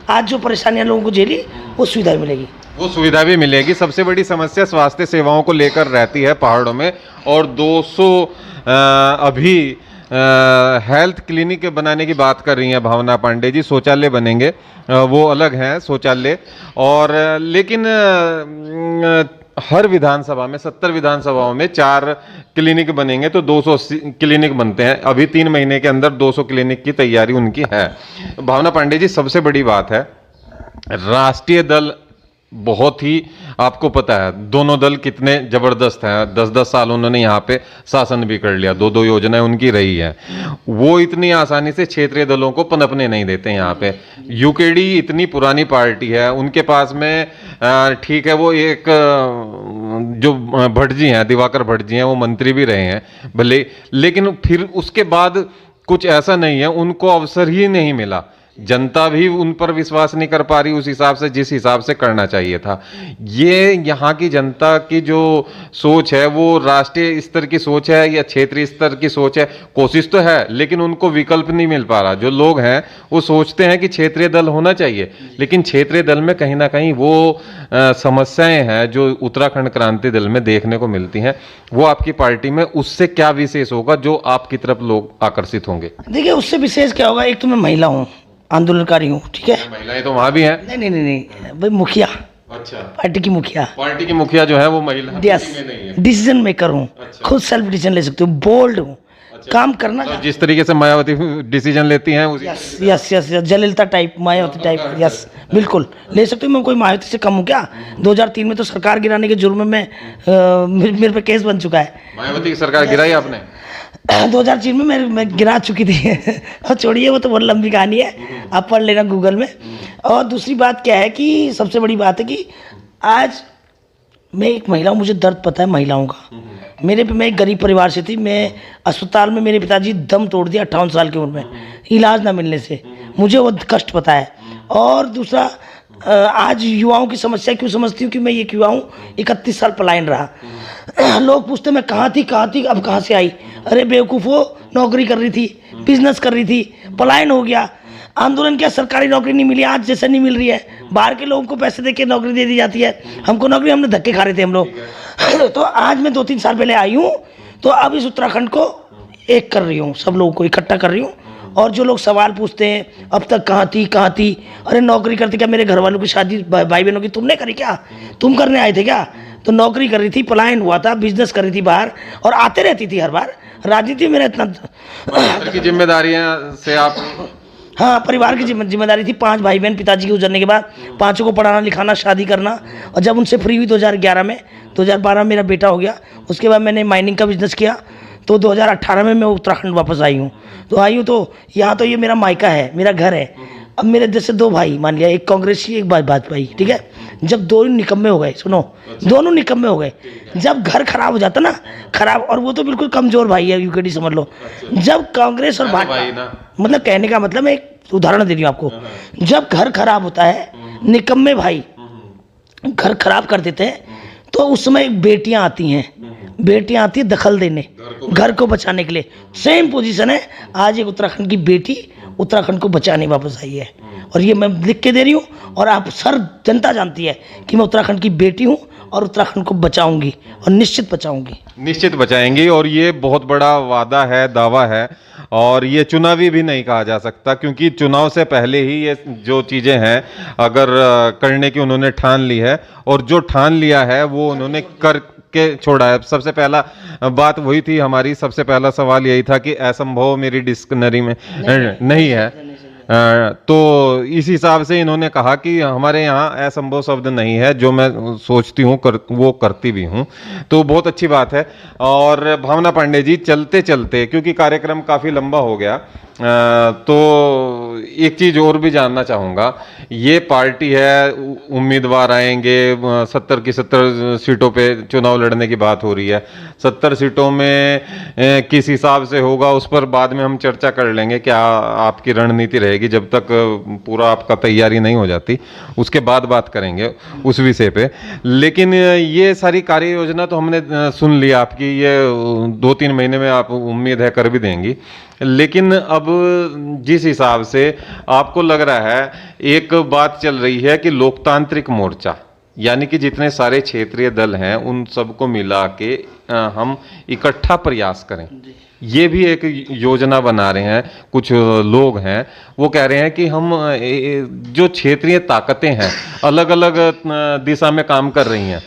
आज जो परेशानियाँ लोगों को झेली, वो सुविधा भी मिलेगी, वो सुविधा भी मिलेगी। सबसे बड़ी समस्या स्वास्थ्य सेवाओं को लेकर रहती है पहाड़ों में, और 200 अभी हेल्थ क्लिनिक बनाने की बात कर रही हैं भावना पांडे जी। शौचालय बनेंगे, वो अलग हैं शौचालय, और लेकिन हर विधानसभा में 70 विधानसभाओं में 4 क्लिनिक बनेंगे, तो 280 क्लिनिक बनते हैं। अभी 3 महीने के अंदर 200 क्लिनिक की तैयारी उनकी है। भावना पांडे जी, सबसे बड़ी बात है, राष्ट्रीय दल बहुत ही आपको पता है दोनों दल कितने जबरदस्त हैं। 10-10 साल उन्होंने यहाँ पे शासन भी कर लिया, 2-2 योजनाएं उनकी रही है। वो इतनी आसानी से क्षेत्रीय दलों को पनपने नहीं देते यहाँ पे। यूकेडी इतनी पुरानी पार्टी है, उनके पास में ठीक है वो एक जो भट्ट जी हैं, दिवाकर भट्ट जी हैं, वो मंत्री भी रहे हैं भले, लेकिन फिर उसके बाद कुछ ऐसा नहीं है, उनको अवसर ही नहीं मिला। जनता भी उन पर विश्वास नहीं कर पा रही उस हिसाब से जिस हिसाब से करना चाहिए था। ये यहाँ की जनता की जो सोच है वो राष्ट्रीय स्तर की सोच है या क्षेत्रीय स्तर की सोच है, कोशिश तो है लेकिन उनको विकल्प नहीं मिल पा रहा। जो लोग हैं वो सोचते हैं कि क्षेत्रीय दल होना चाहिए, लेकिन क्षेत्रीय दल में कहीं ना कहीं वो समस्याएं हैं जो उत्तराखंड क्रांति दल में देखने को मिलती हैं। वो आपकी पार्टी में उससे क्या विशेष होगा जो आपकी तरफ लोग आकर्षित होंगे? देखिए उससे विशेष क्या होगा, एक तो मैं महिला हूँ, आंदोलनकारी हूँ, ठीक है। महिलाएं तो वहां भी हैं। नहीं नहीं नहीं नहीं भाई, मुखिया, अच्छा, पार्टी की मुखिया, पार्टी की मुखिया जो है वो महिला यस, में नहीं है। डिसीजन मेकर हूँ, अच्छा। खुद सेल्फ डिसीजन ले सकती हूँ, बोल्ड हूँ, काम करना तो जिस तरीके से मायावती डिसीजन लेती हैं उसी yes yes yes yes, Jayalalithaa type, Mayawati type, yes बिल्कुल ले सकती हूँ। मैं कोई मायावती से कम हूँ क्या? 2003 में तो सरकार गिराने के जुर्म में मेरे पे केस बन चुका है। मायावती की सरकार गिराई आपने? 2003 में मैं गिरा चुकी थी और छोड़िए वो तो बहुत लंबी कहानी है, आप पढ़ लेना गूगल में। और दूसरी बात क्या है कि सबसे बड़ी बात है कि आज मैं एक महिला हूँ, मुझे दर्द पता है महिलाओं का। मैं एक गरीब परिवार से थी, मैं अस्पताल में मेरे पिताजी दम तोड़ दिया 58 साल की उम्र में, इलाज ना मिलने से, मुझे वो कष्ट पता है। और दूसरा आज युवाओं की समस्या क्यों समझती हूँ कि मैं ये युवा हूँ, 31 साल पलायन रहा। लोग पूछते मैं कहाँ थी अब कहाँ से आई? अरे बेवकूफ़ो, नौकरी कर रही थी, बिजनेस कर रही थी, पलायन हो गया, आंदोलन किया, सरकारी नौकरी नहीं मिली, आज जैसे नहीं मिल रही है। बाहर के लोगों को पैसे दे के नौकरी दे दी जाती है, हमको नौकरी, हमने धक्के खा रहे थे हम लोग। तो आज मैं 2-3 साल पहले आई हूँ, तो अब इस उत्तराखंड को एक कर रही हूँ, सब लोगों को इकट्ठा कर रही हूँ। और जो लोग सवाल पूछते हैं अब तक कहाँ थी, अरे नौकरी करती क्या? मेरे घर वालों की शादी भाई बहनों की तुमने करी क्या? तुम करने आए थे क्या? तो नौकरी कर रही थी, पलायन हुआ था, बिजनेस कर रही थी बाहर, और आते रहती थी हर बार। राजनीति मेरा इतना की जिम्मेदारियां से आप, हाँ, परिवार की जिम्मेदारी थी। 5 भाई बहन, पिताजी के गुजरने के बाद 5 को पढ़ाना लिखाना, शादी करना। और जब उनसे फ्री हुई 2011 में, 2012 मेरा बेटा हो गया, उसके बाद मैंने माइनिंग का बिजनेस किया। तो 2018 में मैं उत्तराखंड वापस आई हूँ। तो यहाँ तो ये मेरा मायका है, मेरा घर है। अब मेरे जैसे 2 भाई, मान लिया एक कांग्रेसी एक भाजपाई, ठीक है। जब दोनों निकम्मे हो गए, सुनो, दोनों निकम्मे हो गए, जब घर खराब हो जाता ना, खराब, और वो तो बिल्कुल कमजोर भाई है, यूकेडी समझ लो। जब कांग्रेस और भाजपा, मतलब कहने का मतलब, मैं एक उदाहरण दे रही हूँ आपको, जब घर खराब होता है, निकम्मे भाई घर खराब कर देते हैं, तो उस समय बेटियां आती हैं दखल देने, घर को बचाने के लिए। सेम पोजीशन है आज, एक उत्तराखंड की बेटी उत्तराखंड को बचाने वापस आई है, और ये मैं लिख के दे रही हूँ, और आप सर जनता जानती है कि मैं उत्तराखंड की बेटी हूँ और उत्तराखंड को बचाऊंगी, और निश्चित बचाऊंगी, निश्चित बचाएंगी। और ये बहुत बड़ा वादा है, दावा है, और ये चुनावी भी नहीं कहा जा सकता, क्योंकि चुनाव से पहले ही ये जो चीज़ें हैं अगर करने की उन्होंने ठान ली है, और जो ठान लिया है वो उन्होंने करके छोड़ा है। सबसे पहला बात वही थी हमारी, सबसे पहला सवाल यही था कि असंभव मेरी डिक्शनरी में नहीं है। तो इस हिसाब से इन्होंने कहा कि हमारे यहाँ असंभव शब्द नहीं है, जो मैं सोचती हूँ वो करती भी हूँ। तो बहुत अच्छी बात है। और भावना पांडे जी, चलते चलते, क्योंकि कार्यक्रम काफ़ी लंबा हो गया, तो एक चीज़ और भी जानना चाहूँगा। ये पार्टी है, उम्मीदवार आएंगे, 70 की 70 सीटों पे चुनाव लड़ने की बात हो रही है। 70 सीटों में किस हिसाब से होगा उस पर बाद में हम चर्चा कर लेंगे, क्या आपकी रणनीति रहेगी। जब तक पूरा आपका तैयारी नहीं हो जाती उसके बाद बात करेंगे उस विषय पे। लेकिन ये सारी कार्य योजना तो हमने सुन लिया आपकी, ये 2-3 महीने में आप उम्मीद है कर भी देंगी। लेकिन अब जिस हिसाब से आपको लग रहा है, एक बात चल रही है कि लोकतांत्रिक मोर्चा, यानी कि जितने सारे क्षेत्रीय दल हैं उन सबको मिला के हम इकट्ठा प्रयास करें, ये भी एक योजना बना रहे हैं। कुछ लोग हैं वो कह रहे हैं कि हम जो क्षेत्रीय ताकतें हैं अलग अलग दिशा में काम कर रही हैं,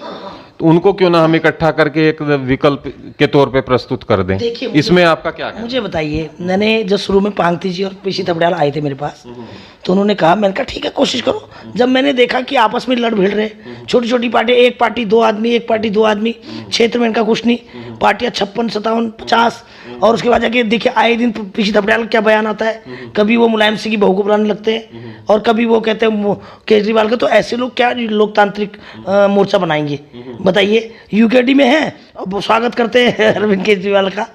तो उनको क्यों ना हम इकट्ठा करके एक विकल्प के तौर पे प्रस्तुत कर दें। देखिए, इसमें आपका क्या कहना है? मुझे बताइए, मैंने जब शुरू में पांगती जी और पीसी थपड़ियाल आए थे मेरे पास, तो उन्होंने कहा, मैंने कहा ठीक है कोशिश करो। जब मैंने देखा कि आपस में लड़ भिड़ रहे, छोटी छोटी पार्टी, एक पार्टी 2 आदमी, एक पार्टी 2 आदमी, क्षेत्र में इनका कुछ नहीं, पार्टियां 56, 57, 50, और उसके बाद जाके देखिए आए दिन पीसी थपड़ियाल का क्या बयान आता है, कभी वो मुलायम सिंह की बहू को बुलाने लगते हैं और कभी वो कहते हैं केजरीवाल का। तो ऐसे लोग क्या लोकतांत्रिक मोर्चा बनाएंगे बताइए? यूकेडी में है और वो स्वागत करते हैं अरविंद केजरीवाल का।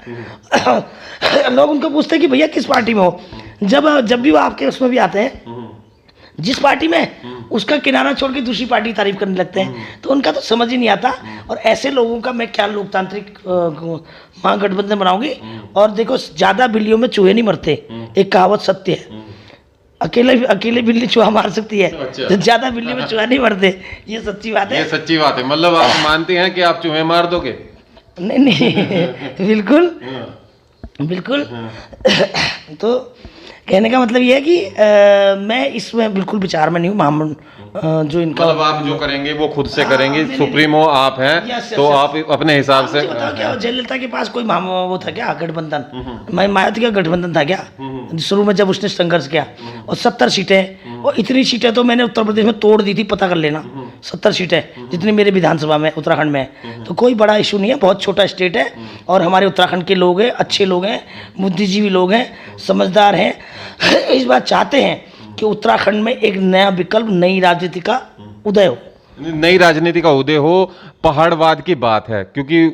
लोग उनको पूछते हैं कि भैया किस पार्टी में हो, जब भी वो आपके उसमें भी आते हैं, जिस पार्टी में उसका किनारा छोड़ के दूसरी पार्टी तारीफ करने लगते हैं, तो उनका तो समझ ही नहीं आता। और ऐसे लोगों का मैं क्या लोकतांत्रिक महागठबंधन बनाऊंगी? और देखो, ज्यादा बिल्लियों में चूहे नहीं मरते, एक कहावत सत्य है। अकेले बिल्ली चूहा मार सकती है, तो ज्यादा बिल्ली में चूहा नहीं मरते, ये सच्ची बात है। ये सच्ची बात है, मतलब आप मानती हैं कि आप चूहे मार दोगे? नहीं नहीं, बिल्कुल बिल्कुल। तो कहने का मतलब ये है कि मैं इसमें बिल्कुल विचार में नहीं हूँ। जो इनका मतलब आप जो करेंगे वो खुद से करेंगे, सुप्रीमो आप हैं, तो आप अपने हिसाब से। बताओ, क्या जयललिता के पास कोई वो था क्या गठबंधन? मैं मायावती का गठबंधन था क्या शुरू में जब उसने संघर्ष किया? और 70 सीटें, और इतनी सीटें तो मैंने उत्तर प्रदेश में तोड़ दी थी, पता कर लेना। 70 सीटें जितनी मेरे विधानसभा में उत्तराखंड में है, तो कोई बड़ा इशू नहीं है, बहुत छोटा स्टेट है। और हमारे उत्तराखंड के लोग हैं, अच्छे लोग हैं, बुद्धिजीवी लोग हैं, समझदार हैं, इस बात चाहते हैं कि उत्तराखंड में एक नया विकल्प, नई राजनीति का उदय हो। नई राजनीति का उदय हो। पहाड़वाद की बात है, क्योंकि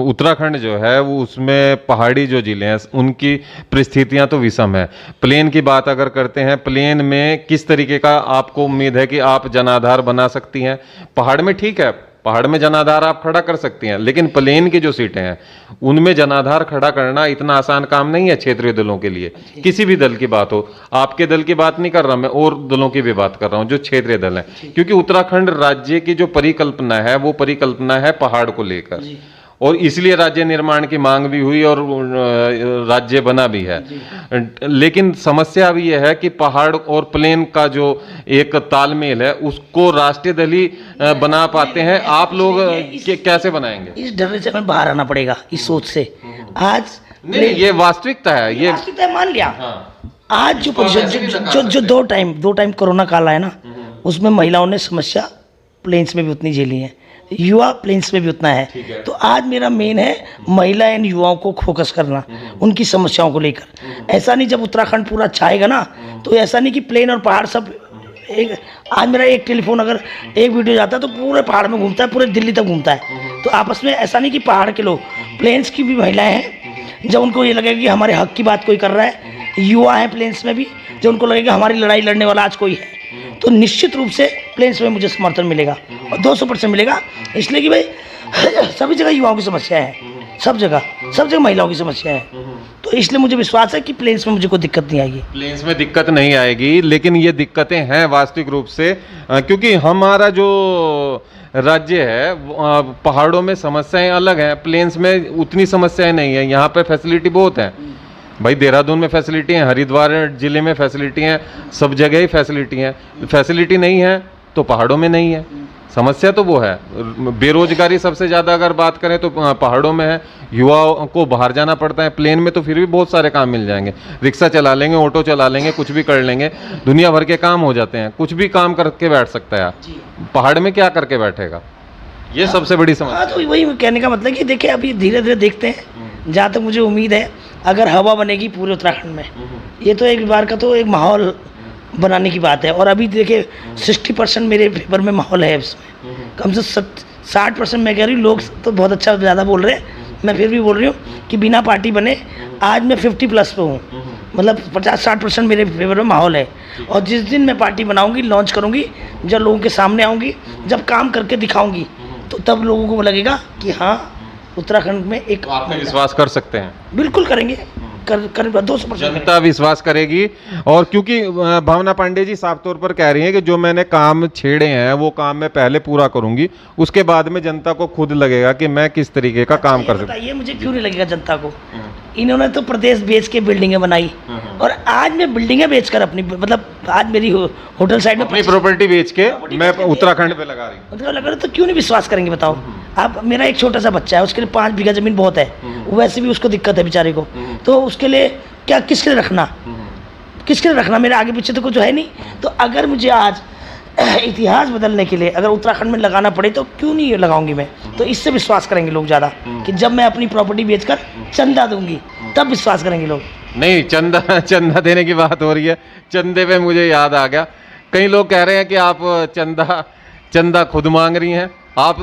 उत्तराखंड जो है वो उसमें पहाड़ी जो जिले हैं उनकी परिस्थितियां तो विषम है। प्लेन की बात अगर करते हैं, प्लेन में किस तरीके का आपको उम्मीद है कि आप जनाधार बना सकती हैं? पहाड़ में ठीक है, पहाड़ में जनाधार आप खड़ा कर सकती हैं, लेकिन प्लेन की जो सीटें हैं उनमें जनाधार खड़ा करना इतना आसान काम नहीं है क्षेत्रीय दलों के लिए। किसी भी दल की बात हो, आपके दल की बात नहीं कर रहा मैं, और दलों की भी बात कर रहा हूं जो क्षेत्रीय दल हैं, क्योंकि उत्तराखंड राज्य की जो परिकल्पना है वो परिकल्पना है पहाड़ को लेकर, और इसलिए राज्य निर्माण की मांग भी हुई और राज्य बना भी है। लेकिन समस्या अभी यह है कि पहाड़ और प्लेन का जो एक तालमेल है उसको राष्ट्रीय दल ही बना पाते हैं। आप लोग कैसे बनाएंगे? इस डर से हमें बाहर आना पड़ेगा, इस सोच से। आज नहीं, ये वास्तविकता है, ये वास्तविकता है, मान लिया। आज जो दो टाइम कोरोना काल आया ना, उसमें महिलाओं ने समस्या प्लेन्स में भी उतनी झेली है, युवा प्लेन्स में भी उतना है। तो आज मेरा मेन है महिला एंड युवाओं को फोकस करना, उनकी समस्याओं को लेकर। ऐसा नहीं जब उत्तराखंड पूरा छाएगा ना, तो ऐसा नहीं कि प्लेन और पहाड़ सब एक। आज मेरा एक टेलीफोन अगर एक वीडियो जाता है तो पूरे पहाड़ में घूमता है, पूरे दिल्ली तक घूमता है। तो आपस में ऐसा नहीं कि पहाड़ के लोग, प्लेन्स की भी महिलाएं हैं, जब उनको ये लगेगा कि हमारे हक की बात कोई कर रहा है, युवा हैं प्लेन्स में भी, जब उनको लगेगा हमारी लड़ाई लड़ने वाला आज कोई है, तो निश्चित रूप से प्लेन्स में मुझे समर्थन मिलेगा, और 200% मिलेगा। इसलिए कि भाई सभी जगह युवाओं की समस्या है, सब जगह महिलाओं की समस्या है। तो इसलिए मुझे विश्वास है कि प्लेन्स में मुझे कोई दिक्कत नहीं आएगी। प्लेन्स में दिक्कत नहीं आएगी, लेकिन ये दिक्कतें हैं वास्तविक रूप से, क्योंकि हमारा जो राज्य है पहाड़ों में समस्याएं अलग हैं, प्लेन्स में उतनी समस्याएं नहीं है। यहाँ पे फैसिलिटी बहुत है भाई, देहरादून में फैसिलिटी है, हरिद्वार जिले में फैसिलिटी है, सब जगह ही फैसिलिटी है। फैसिलिटी नहीं है तो पहाड़ों में नहीं है, समस्या तो वो है। बेरोजगारी सबसे ज़्यादा अगर बात करें तो पहाड़ों में है, युवाओं को बाहर जाना पड़ता है। प्लेन में तो फिर भी बहुत सारे काम मिल जाएंगे, रिक्शा चला लेंगे, ऑटो चला लेंगे, कुछ भी कर लेंगे, दुनिया भर के काम हो जाते हैं, कुछ भी काम करके बैठ सकता है। पहाड़ में क्या करके बैठेगा, ये सबसे बड़ी समस्या। तो वही कहने का मतलब कि देखिए अभी धीरे धीरे देखते हैं, जहाँ तक मुझे उम्मीद है अगर हवा बनेगी पूरे उत्तराखंड में, ये तो एक बार का तो एक माहौल बनाने की बात है। और अभी देखिए 60% मेरे फेवर में माहौल है, इसमें कम से 60% मैं कह रही हूँ। लोग तो बहुत अच्छा ज़्यादा बोल रहे हैं, मैं फिर भी बोल रही हूँ कि बिना पार्टी बने आज मैं 50+ पे हूँ, मतलब 50-60% मेरे फेवर में माहौल है। और जिस दिन मैं पार्टी बनाऊँगी, लॉन्च करूँगी, जब लोगों के सामने आऊँगी, जब काम करके दिखाऊँगी, तो तब लोगों को लगेगा कि हाँ उत्तराखंड में एक। तो आप विश्वास कर सकते हैं? बिल्कुल करेंगे, कर 200% जनता विश्वास करेगी। और क्योंकि भावना पांडे जी साफ तौर पर कह रही हैं कि जो मैंने काम छेड़े हैं वो काम मैं पहले पूरा करूंगी, उसके बाद में जनता को खुद लगेगा कि मैं किस तरीके का काम कर सकता हूं। बताइए मुझे क्यों नहीं लगेगा जनता को? इन्होंने तो प्रदेश बेच के बिल्डिंगें बनाई, और आज मैं बिल्डिंगें बेचकर अपनी, मतलब आज मेरी होटल साइड में अपनी प्रॉपर्टी बेच के मैं उत्तराखंड पे लगा रही हूँ, मतलब लगा रहा, तो क्यों नहीं विश्वास करेंगे बताओ? अब मेरा एक छोटा सा बच्चा है, उसके लिए 5 बीघा ज़मीन बहुत है, वैसे भी उसको दिक्कत है बेचारे को, तो उसके लिए क्या किसके लिए रखना, किसके लिए रखना, मेरे आगे पीछे तो कुछ है नहीं। तो अगर मुझे आज इतिहास बदलने के लिए अगर उत्तराखंड में लगाना पड़े तो क्यों नहीं लगाऊंगी मैं। तो इससे विश्वास करेंगे लोग ज़्यादा कि जब मैं अपनी प्रॉपर्टी बेचकर चंदा दूंगी तब विश्वास करेंगे लोग। नहीं, चंदा देने की बात हो रही है, चंदे पे मुझे याद आ गया, कई लोग कह रहे हैं कि आप चंदा खुद मांग रही हैं, आप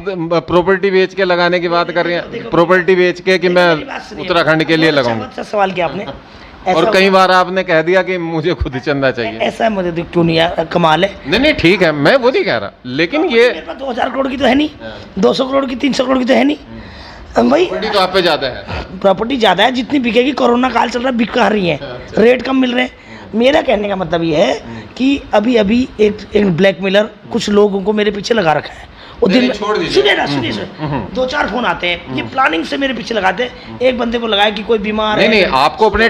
प्रॉपर्टी बेच के लगाने की बात कर रही हैं, प्रॉपर्टी बेच के कि मैं उत्तराखंड के लिए लगाऊंगा। अच्छा सवाल किया आपने। और कई बार आपने कह दिया कि मुझे खुद चंदा चाहिए। ऐसा मुझे क्यों नहीं है, कमाल है। नहीं ठीक है, मैं वो नहीं कह रहा, लेकिन ये 2000 करोड़ की तो है नहीं, 200 करोड़ की 300 करोड़ की तो है नहीं भाई। प्रॉपर्टी तो आप पे ज्यादा है, प्रॉपर्टी ज़्यादा है, जितनी बिकेगी, कोरोना काल चल रहा है, बिक रही है, रेट कम मिल रहे हैं। मेरा कहने का मतलब ये है कि अभी एक ब्लैकमेलर कुछ लोगों को मेरे पीछे लगा रखा है। वो दिन सुनिए 2-4 फोन आते हैं, ये प्लानिंग से मेरे पीछे लगाते हैं। एक बंदे को लगाया कि कोई बीमार है। नहीं, आपको अपना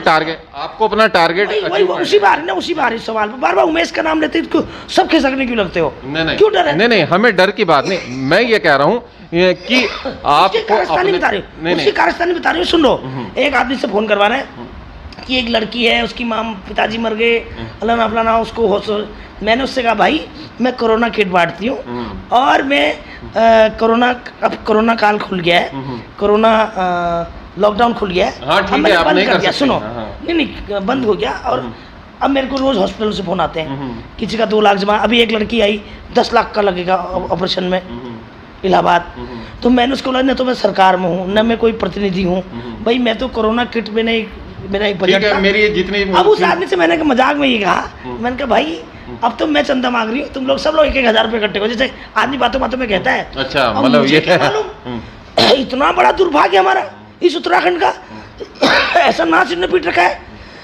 टारगेट उसी बार इस सवाल पर बार उमेश का नाम लेते क्यों, सब खिसकने क्यों लगते हो? नहीं क्यों डर है? नहीं, हमें डर की बात नहीं, मैं ये कह रहा हूँ कि आपको कारस्तानी बता रही हूँ, सुन लो। एक आदमी से फोन करवा रहे हैं कि एक लड़की है, उसकी माँ पिताजी मर गए, अल्लाह फलाना, उसको मैंने उससे कहा भाई मैं कोरोना किट बांटती हूँ और मैं कोरोना काल खुल गया है, कोरोना लॉकडाउन खुल गया है, हाँ, ठीक है, आप नहीं कर सकते। सुनो, नहीं बंद हो गया। और अब मेरे को रोज़ हॉस्पिटल से फ़ोन आते हैं, किसी का 2 लाख जमा, अभी एक लड़की आई 10 लाख का लगेगा ऑपरेशन में इलाहाबाद। तो मैंने उसको बोला न तो मैं सरकार में हूँ, न मैं कोई प्रतिनिधि हूँ भाई, मैं तो कोरोना किट में नहीं, मेरा एक बजट था। मेरी जितनी अब उस आदमी से मैंने मजाक में ये कहा, मैंने कहा भाई अब तो मैं चंदा मांग रही हूँ, तुम लोग सब लोग 1-1 हज़ार रुपये इकट्ठे हो, जैसे आदमी बातों बातों में कहता है। अच्छा, मतलब ये इतना बड़ा दुर्भाग्य हमारा इस उत्तराखंड का, ऐसा नाच ने पीट रखा है।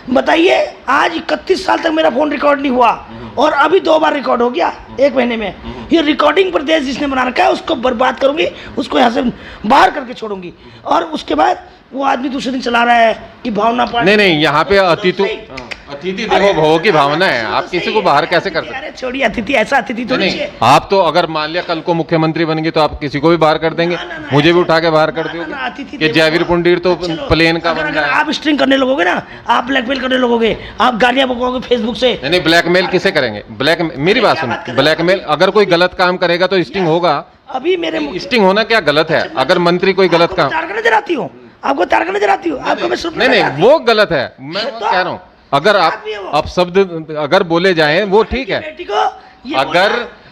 बताइए, आज 31 साल तक मेरा फोन रिकॉर्ड नहीं हुआ और अभी 2 बार रिकॉर्ड हो गया 1 महीने में। ये रिकॉर्डिंग प्रदेश जिसने बना रखा है उसको बर्बाद करूंगी, उसको यहाँ से बाहर करके छोड़ूंगी। और उसके बाद वो आदमी दूसरे दिन चला रहा है कि भावना पार्टी। नहीं, यहाँ पे अतिथि देवो भव की भावना है, आप किसी को बाहर कैसे कर सकते? अरे छोड़िए, अतिथि ऐसा अतिथि तो नहीं। आप तो अगर मान लिया कल को मुख्यमंत्री बन गए तो आप किसी को भी बाहर कर देंगे, मुझे भी उठा के बाहर कर दोगे कि जयवीर पुंडीर तो प्लेन का बन रहा है। आप स्ट्रिंग करने लगोगे ना, आप ब्लैकमेल करने लगोगे, आप गालियां बकवाओगे फेसबुक से। नहीं, ब्लैकमेल किसे करेंगे? मेरी बात सुनो, ब्लैकमेल अगर कोई गलत काम करेगा तो स्टिंग होगा। अभी मेरे स्टिंग होना क्या गलत है? अगर मंत्री कोई गलत काम, नजर आती हूँ आपको, तारका नजर आती हूँ आपको, मैं नहीं वो गलत है, मैं कह रहा हूँ अगर आप शब्द अगर बोले जाएं वो ठीक है,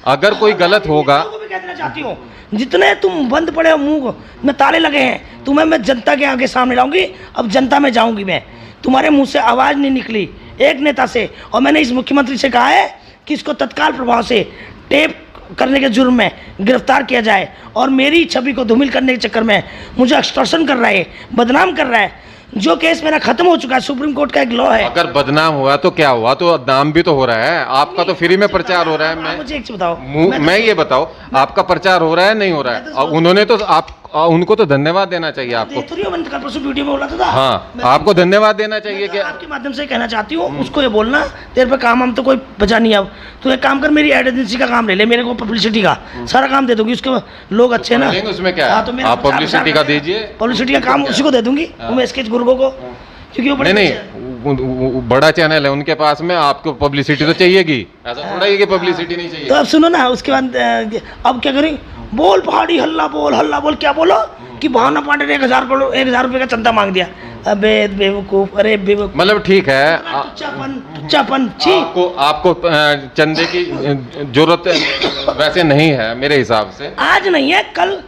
अगर कोई गलत होगा। कहना चाहती हूँ, जितने तुम बंद पड़े हो मुंह में ताले लगे हैं, तुम्हें मैं जनता के आगे सामने लाऊंगी। अब जनता में जाऊंगी मैं, तुम्हारे मुंह से आवाज नहीं निकली एक नेता से, और मैंने इस मुख्यमंत्री से कहा है कि इसको तत्काल प्रभाव से टेप करने के जुर्म में गिरफ्तार किया जाए। और मेरी छवि को धूमिल करने के चक्कर में मुझे एक्सटॉर्शन कर रहा है, बदनाम कर रहा है। जो केस मेरा खत्म हो चुका है, सुप्रीम कोर्ट का एक लॉ है। अगर बदनाम हुआ तो क्या हुआ? तो नाम भी तो हो रहा है आपका, तो फ्री में प्रचार हो रहा है। मुझे एक चीज बताओ, मैं ये बताओ, आपका प्रचार हो रहा है नहीं हो रहा है? उन्होंने तो उनको तो धन्यवाद देना चाहिए आपको। वीडियो में बोला था। हाँ, आपको धन्यवाद देना चाहिए कि आपके माध्यम से कहना चाहती हूँ, उसको ये बोलना तेरे पे काम हम तो कोई बचा नहीं। अब तो एक काम कर, मेरी एड एजेंसी का काम ले ले, मेरे को पब्लिसिटी का सारा काम दे दूंगी, उसके लोग अच्छे ना, उसमें क्या है? तो आप पब्लिसिटी का दीजिए, पब्लिसिटी का काम उसी को दे दूंगी, उमेश के गुर्गो को, क्योंकि वो नहीं बड़ा चैनल है उनके पास में, आपको पब्लिसिटी तो चाहिएगी, ऐसा थोड़ा ही कि पब्लिसिटी नहीं चाहिए। तो अब सुनो ना, उसके बाद अब क्या करें, बोल पहाड़ी हल्ला बोल, क्या बोलो कि भावना पांडे ने 1,000 रुपए का चंदा मांग दिया। अबे बेवकूफ, अरे बेवकूफ, मतलब ठीक है, टुच्चापन आपको चंदे की जरूरत वैसे नहीं है मेरे हिसाब से। आज नहीं है, कल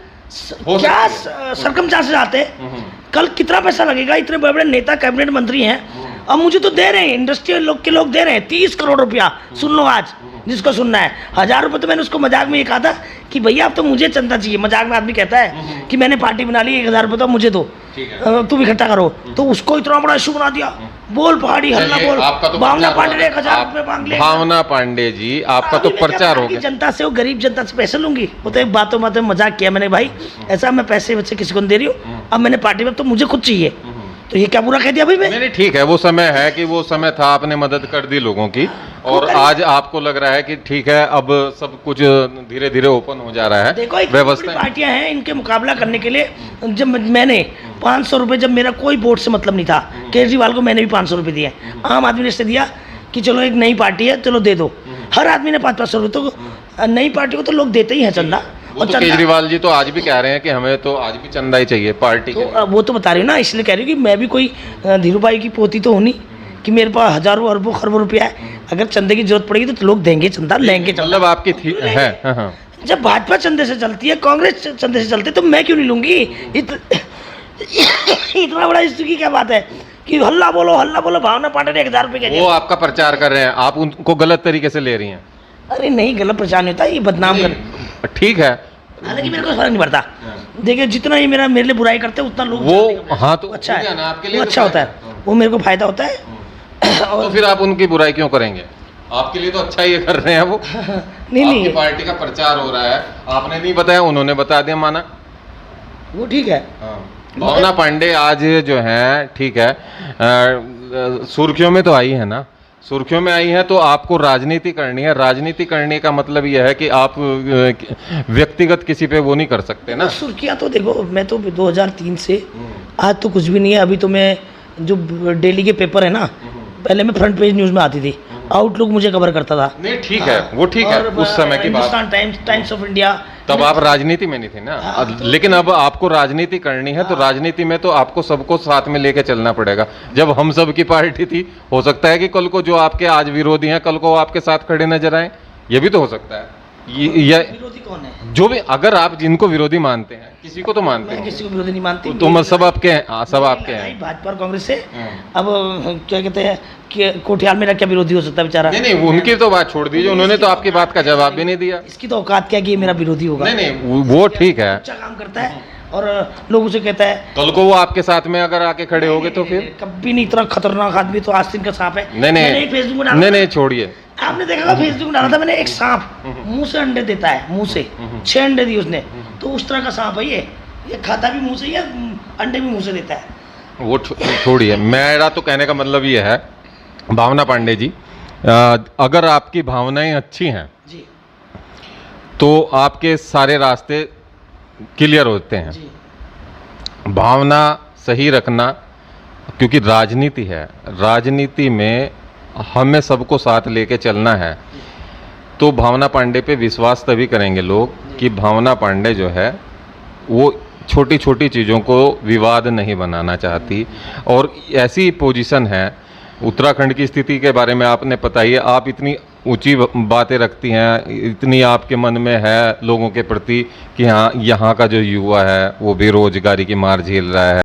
क्या सरकमस्टांसेस आते, कल कितना पैसा लगेगा? इतने बड़े बड़े नेता कैबिनेट मंत्री हैं, अब मुझे तो दे रहे हैं, इंडस्ट्री के लोग दे रहे हैं 30 करोड़ रुपया। सुन लो आज जिसको सुनना है, 1,000 रुपये। तो मैंने उसको मजाक में ये कहा था कि भैया अब तो मुझे चंदा चाहिए। मजाक में आदमी कहता है कि मैंने पार्टी बना ली, 1,000 रुपये तो मुझे दो, तुम इकट्ठा करो। तो उसको इतना बड़ा इशू बना दिया, बोल पहाड़ी हल्ला बोल, भावना पांडे ने 1,000 रुपये मांग लिया। भावना पांडे जी, आपका तो प्रचार हो गया। जनता से, वो गरीब जनता से पैसे लूंगी, वो तो एक बातों मजाक किया मैंने, भाई ऐसा मैं पैसे वैसे किसी को नहीं दे रही हूँ, अब मैंने पार्टी में, तो मुझे खुद चाहिए। तो ये क्या बुरा कह दिया भाई मैं? नहीं नहीं ठीक है, वो समय है कि वो समय था, आपने मदद कर दी लोगों की, और आज आपको लग रहा है कि ठीक है अब सब कुछ धीरे धीरे ओपन हो जा रहा है। देखो एक व्यवस्था पार्टियां हैं, इनके मुकाबला करने के लिए जब मैंने 500 रुपये, जब मेरा कोई वोट से मतलब नहीं था, केजरीवाल को मैंने भी 500 रुपये दिए, आम आदमी ने इससे दिया कि चलो एक नई पार्टी है, चलो दे दो। हर आदमी ने 500 रुपये, तो नई पार्टी को तो लोग देते ही हैं चंदा। वो तो केजरीवाल जी तो आज भी कह रहे हैं कि हमें तो आज भी चंदा ही चाहिए पार्टी के। तो वो तो बता रही हूँ ना, इसलिए कह रही हूँ कि मैं भी कोई धीरू भाई की पोती तो हूँ नहीं कि मेरे पास हजारों अरबों खरबों रुपया है। अगर चंदे की जरूरत पड़ेगी तो लोग देंगे चंदा, लेंगे चंदा। मतलब आपकी थी है। हाँ हाँ। जब भाजपा चंदे से चलती है, कांग्रेस चंदे से चलती है, तो मैं क्यों नहीं लूंगी? इतना बड़ा इश्यू की क्या बात है कि हल्ला बोलो, भावना पांडे ने 1000 रुपये वो आपका प्रचार कर रहे हैं, आप उनको गलत तरीके से ले रही हैं। अरे नहीं, गलत प्रचार नहीं होता, ये बदनाम कर। ठीक है, हालांकि मेरे को फर्क नहीं पड़ता। देखिए जितना ये मेरे लिए बुराई करते हैं उतना लोग वो हाँ तो अच्छा है, आपके लिए वो अच्छा होता है, वो मेरे को फायदा होता है। तो फिर आप उनकी बुराई क्यों करेंगे? आपके लिए तो अच्छा ही कर रहे हैं वो। नहीं पार्टी का प्रचार हो रहा है, आपने नहीं बताया, उन्होंने बता दिया, माना वो ठीक है। भावना पांडे आज जो है ठीक है, सुर्खियों में तो आई है ना, सुर्खियों में आई है, तो आपको राजनीति करनी है। राजनीति करने का मतलब यह है कि आप व्यक्तिगत किसी पे वो नहीं कर सकते ना। सुर्खियाँ तो देखो, मैं तो 2003 से आज तो कुछ भी नहीं है। अभी तो मैं जो डेली के पेपर है ना, पहले मैं फ्रंट पेज न्यूज़ में आती थी, आउटलुक मुझे कवर करता था। नहीं ठीक है, वो ठीक है, उस समय की बात। हिंदुस्तान टाइम्स ऑफ इंडिया, तब आप राजनीति में नहीं थे ना। लेकिन अब आपको राजनीति करनी है, तो राजनीति में तो आपको सबको साथ में लेके चलना पड़ेगा। जब हम सब की पार्टी थी, हो सकता है कि कल को जो आपके आज विरोधी हैं, कल को आपके साथ खड़े नजर आए, ये भी तो हो सकता है। ये विरोधी कौन है? जो भी, अगर आप जिनको विरोधी मानते हैं, किसी को तो मानते मैं हैं, किसी को विरोधी नहीं मानती। तो सब आपके हैं, सब आपके हैं। भाजपा और कांग्रेस से अब क्या कहते हैं कि कोठियाल मेरा क्या विरोधी हो सकता है बेचारा? नहीं उनकी तो बात छोड़ दीजिए, उन्होंने तो आपकी बात का जवाब भी नहीं दिया। इसकी तो औकात क्या कि ये मेरा विरोधी होगा? नहीं वो ठीक है, अच्छा काम करता है और लोग उसे कहता है। कल को वो आपके साथ में अगर आके खड़े होगे तो फिर कभी नहीं, इतना खतरनाक आदमी तो आस्तीन का सांप है। नहीं फेसबुक में नहीं छोड़िए, आपने देखा था फेसबुक में डाला था मैंने, एक सांप मुंह से अंडे देता है, मुंह से 6 अंडे दिए उसने, तो उस तरह का सांप है ये खाता भी मुंह से ही है, अंडे भी मुंह से देता है। वो छोड़िए। मेरा तो कहने का मतलब ये है, भावना पांडे जी, अगर आपकी भावनाएं अच्छी हैं जी, तो आपके सारे रास्ते क्लियर होते हैं। जी। भावना सही रखना, क्योंकि राजनीति है, राजनीति में हमें सबको साथ लेके चलना है। तो भावना पांडे पे विश्वास तभी करेंगे लोग कि भावना पांडे जो है वो छोटी छोटी चीज़ों को विवाद नहीं बनाना चाहती, और ऐसी पोजीशन है। उत्तराखंड की स्थिति के बारे में आपने पता ही है, आप इतनी ऊंची बातें रखती हैं, इतनी आपके मन में है लोगों के प्रति कि हाँ यहाँ का जो युवा है वो बेरोजगारी की मार झेल रहा है।